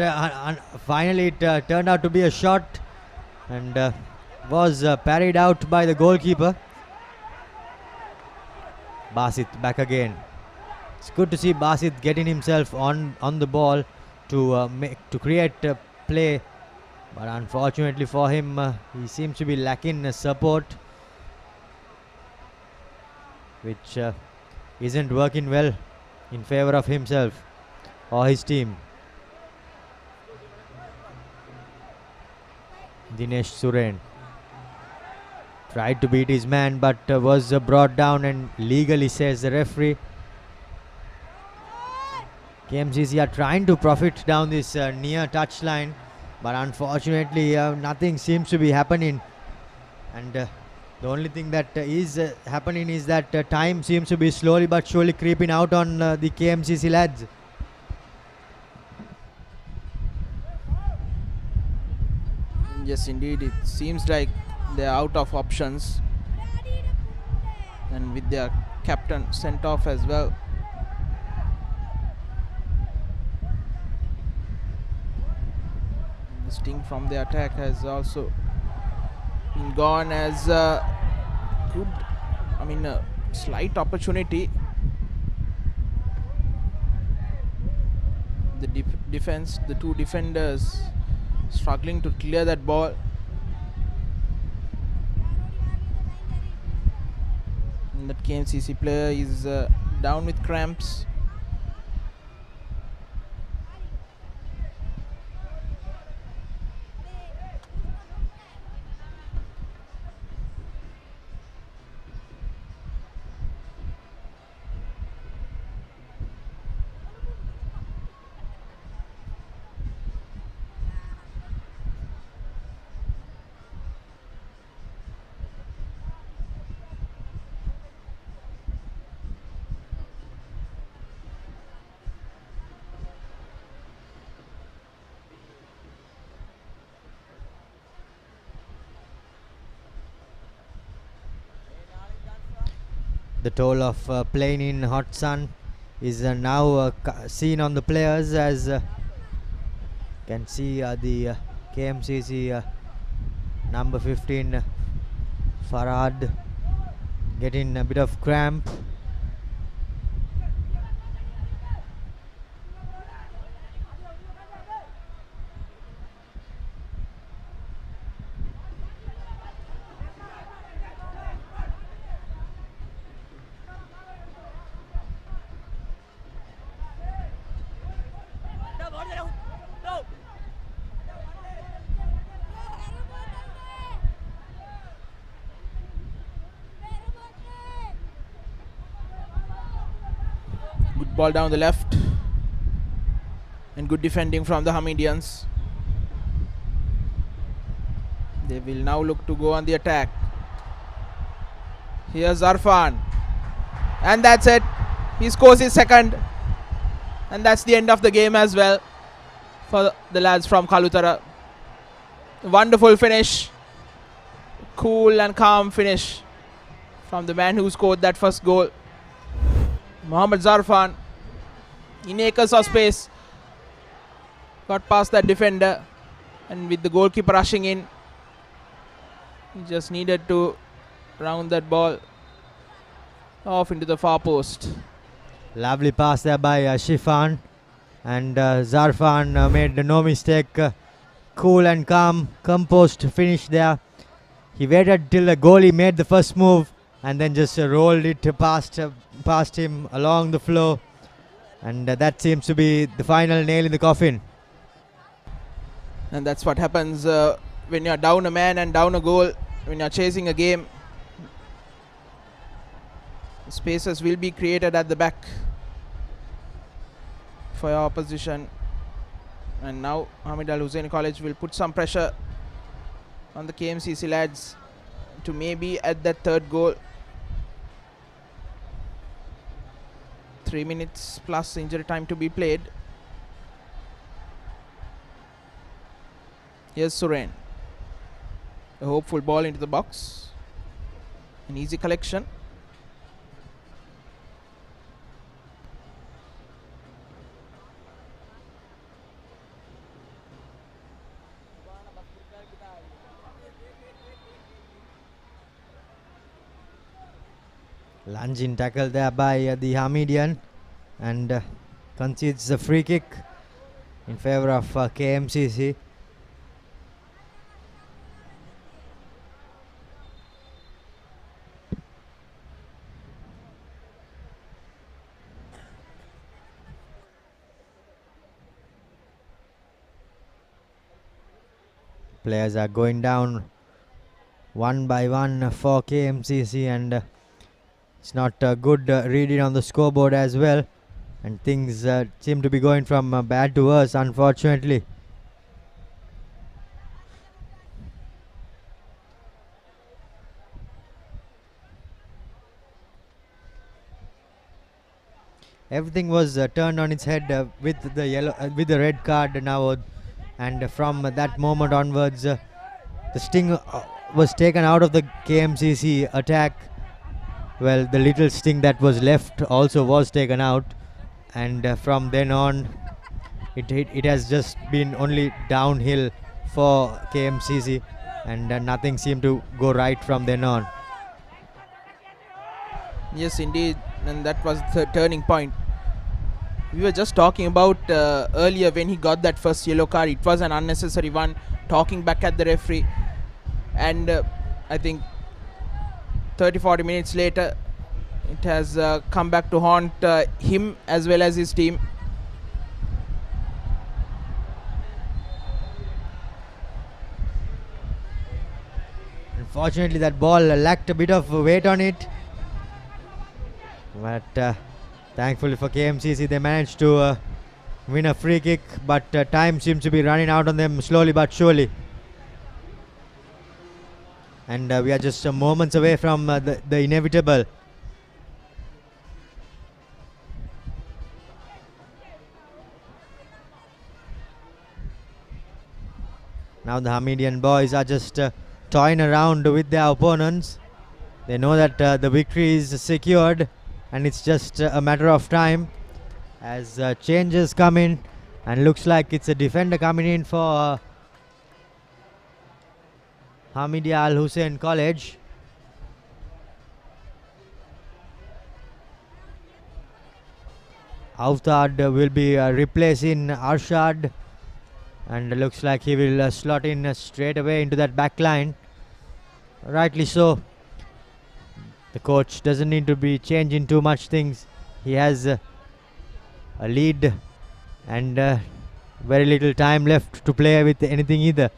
Speaker 3: finally it turned out to be a shot and was parried out by the goalkeeper. Basit back again. It's good to see Basit getting himself on the ball to create play, but unfortunately for him, he seems to be lacking support, which isn't working well in favor of himself or his team. Dinesh Suren tried to beat his man, but was brought down and legally, says the referee. KMCC are trying to profit down this near touchline, but unfortunately nothing seems to be happening, and the only thing that is happening is that time seems to be slowly but surely creeping out on the KMCC lads.
Speaker 2: Yes, indeed, it seems like they're out of options, and with their captain sent off as well. The sting from the attack has also been gone as a slight opportunity. The defense, the two defenders struggling to clear that ball. And that KMCC player is down with cramps.
Speaker 3: The toll of playing in hot sun is now seen on the players, as can see the KMCC number 15 Farhad getting a bit of cramp.
Speaker 2: Ball down the left, and good defending from the Hamedians. They will now look to go on the attack. Here's Arfan, and that's it. He scores his second, and that's the end of the game as well for the lads from Kalutara. Wonderful finish, cool and calm finish from the man who scored that first goal. Mohammad Zarfan, in acres of space, got past that defender, and with the goalkeeper rushing in, he just needed to round that ball off into the far post.
Speaker 3: Lovely pass there by Shifan, and Zarfan made no mistake. Cool and calm, composed finish there. He waited till the goalie made the first move and then just rolled it past him along the floor, and that seems to be the final nail in the coffin.
Speaker 2: And that's what happens when you're down a man and down a goal, when you're chasing a game. Spaces will be created at the back. for your opposition. And now Hameed Al Husseinie College will put some pressure on the KMCC lads to maybe add that third goal. 3 minutes plus injury time to be played. Here's Suren. A hopeful ball into the box. An easy collection.
Speaker 3: Lunging tackle there by the Hamedian, and concedes the free kick in favor of KMCC. Players are going down one by one for KMCC, and it's not a good reading on the scoreboard as well, and things seem to be going from bad to worse, unfortunately. Everything was turned on its head with the red card now, and from that moment onwards, the sting was taken out of the KMCC attack. Well, the little sting that was left also was taken out, and from then on it has just been only downhill for KMCC, and nothing seemed to go right from then on.
Speaker 2: Yes, indeed, and that was the turning point. We were just talking about earlier when he got that first yellow card. It was an unnecessary one, talking back at the referee, and I think 30-40 minutes later it has come back to haunt him as well as his team.
Speaker 3: Unfortunately, that ball lacked a bit of weight on it, but thankfully for KMCC, they managed to win a free kick, but time seems to be running out on them slowly but surely. And we are just moments away from the inevitable. Now the Hamedian boys are just toying around with their opponents. They know that the victory is secured, and it's just a matter of time as changes come in, and looks like it's a defender coming in for Hameed Al Husseinie College. Avtad will be replacing Arshad, and looks like he will slot in straight away into that back line. Rightly so. The coach doesn't need to be changing too much things. He has a lead and very little time left to play with anything either.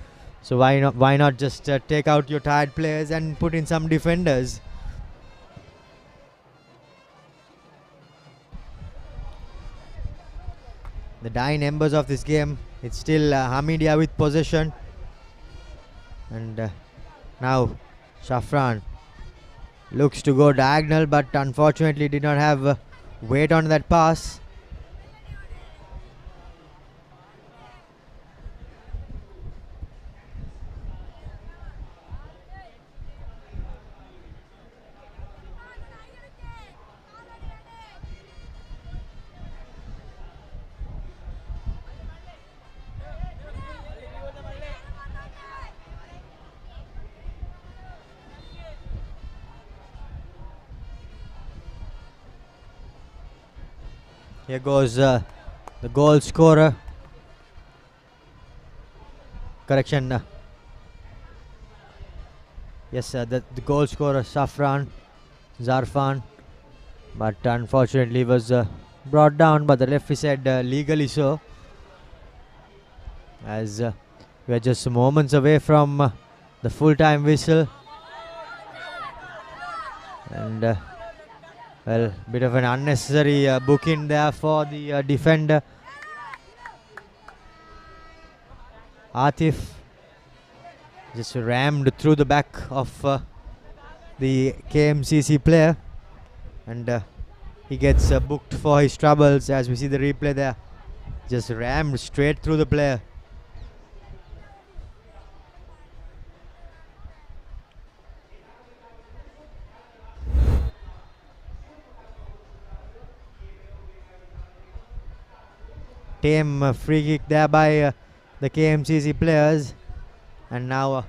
Speaker 3: So why not just take out your tired players and put in some defenders? The dying embers of this game. It's still Hamedia with possession, and now Shafran looks to go diagonal, but unfortunately did not have weight on that pass. Here goes the goal scorer. Correction. Yes, the goal scorer Safran Zarfan, but unfortunately was brought down, but the referee said legally so, as we are just moments away from the full-time whistle. And well, bit of an unnecessary booking there for the defender, Atif just rammed through the back of the KMCC player, and he gets booked for his troubles. As we see the replay there, just rammed straight through the player. Tame free kick there by the KMCC players, and now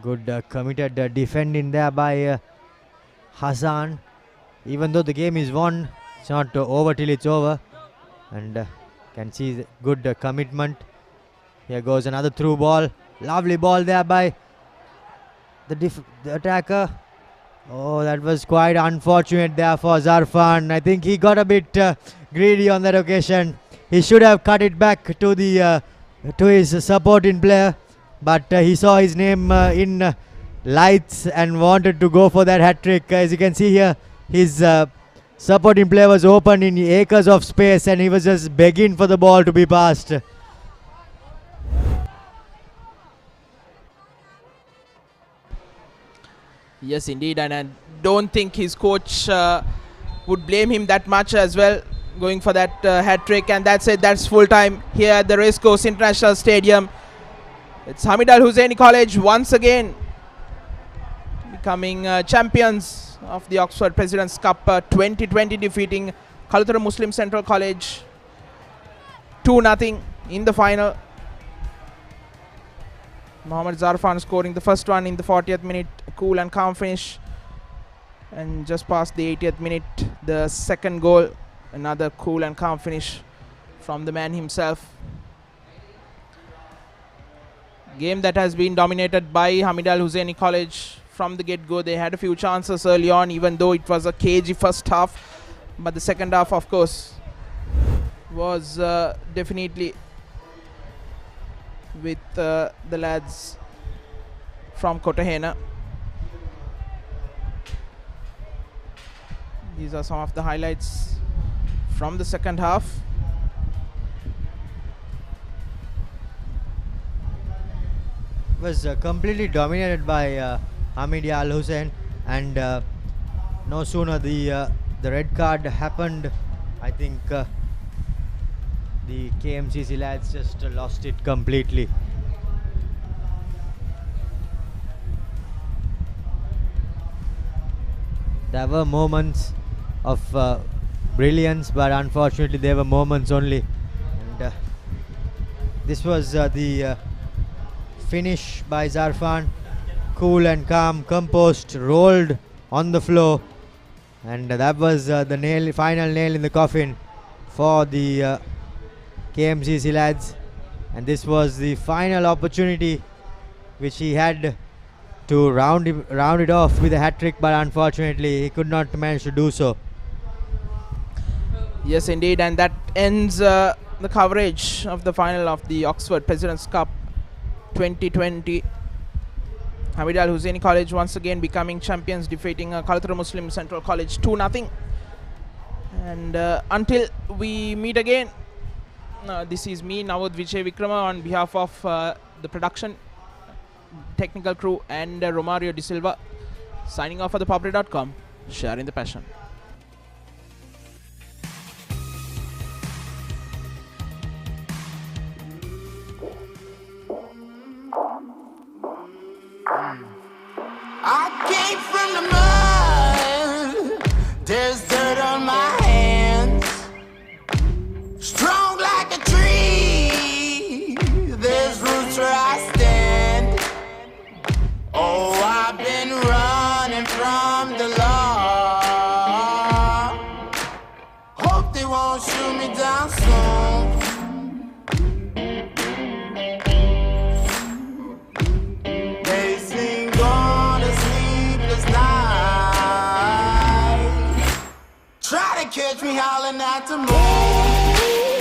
Speaker 3: good committed defending there by Hassan. Even though the game is won, it's not over till it's over, and can see the good commitment. Here goes another through ball. Lovely ball there by the attacker. Oh, that was quite unfortunate there for Zarfan. I think he got a bit greedy on that occasion. He should have cut it back to the to his supporting player, but he saw his name in lights and wanted to go for that hat-trick. As you can see here, his supporting player was open in acres of space, and he was just begging for the ball to be passed.
Speaker 2: Yes, indeed, and I don't think his coach would blame him that much as well, going for that hat-trick. And that's it, that's full time here at the Racecourse International Stadium. It's Hameed Al Husseinie College once again becoming champions of the Oxford President's Cup 2020, defeating Kalutara Muslim Central College 2-0 in the final. Mohammad Zarfan scoring the first one in the 40th minute, cool and calm finish. And just past the 80th minute, the second goal, another cool and calm finish from the man himself. Game that has been dominated by Hameed Al Husseinie College from the get-go. They had a few chances early on, even though it was a cagey first half. But the second half, of course, was definitely with the lads from Kotahena. These are some of the highlights from the second half.
Speaker 3: Was completely dominated by Hameed Al Husseinie, and no sooner the red card happened, I think the KMCC lads just lost it completely. There were moments of brilliance, but unfortunately they were moments only. And this was the finish by Zarfan. Cool and calm, composed, rolled on the floor, and that was the final nail in the coffin for the KMCC lads. And this was the final opportunity which he had to round it off with a hat-trick, but unfortunately he could not manage to do so.
Speaker 2: Yes, indeed, and that ends the coverage of the final of the Oxford President's Cup 2020. Hameed Al Husseinie College once again becoming champions, defeating Kalutara Muslim Central College 2-0. And until we meet again, this is me, Navod Vijay Vikrama, on behalf of the production, technical crew, and Romario De Silva, signing off for the Papare.com, sharing the passion.
Speaker 1: I came from the mud. There's dirt on my hands. Strong like a tree. There's roots where I stand. Oh, I've been running from the law. Hope they won't shoot me down soon. They catch me howling at the moon.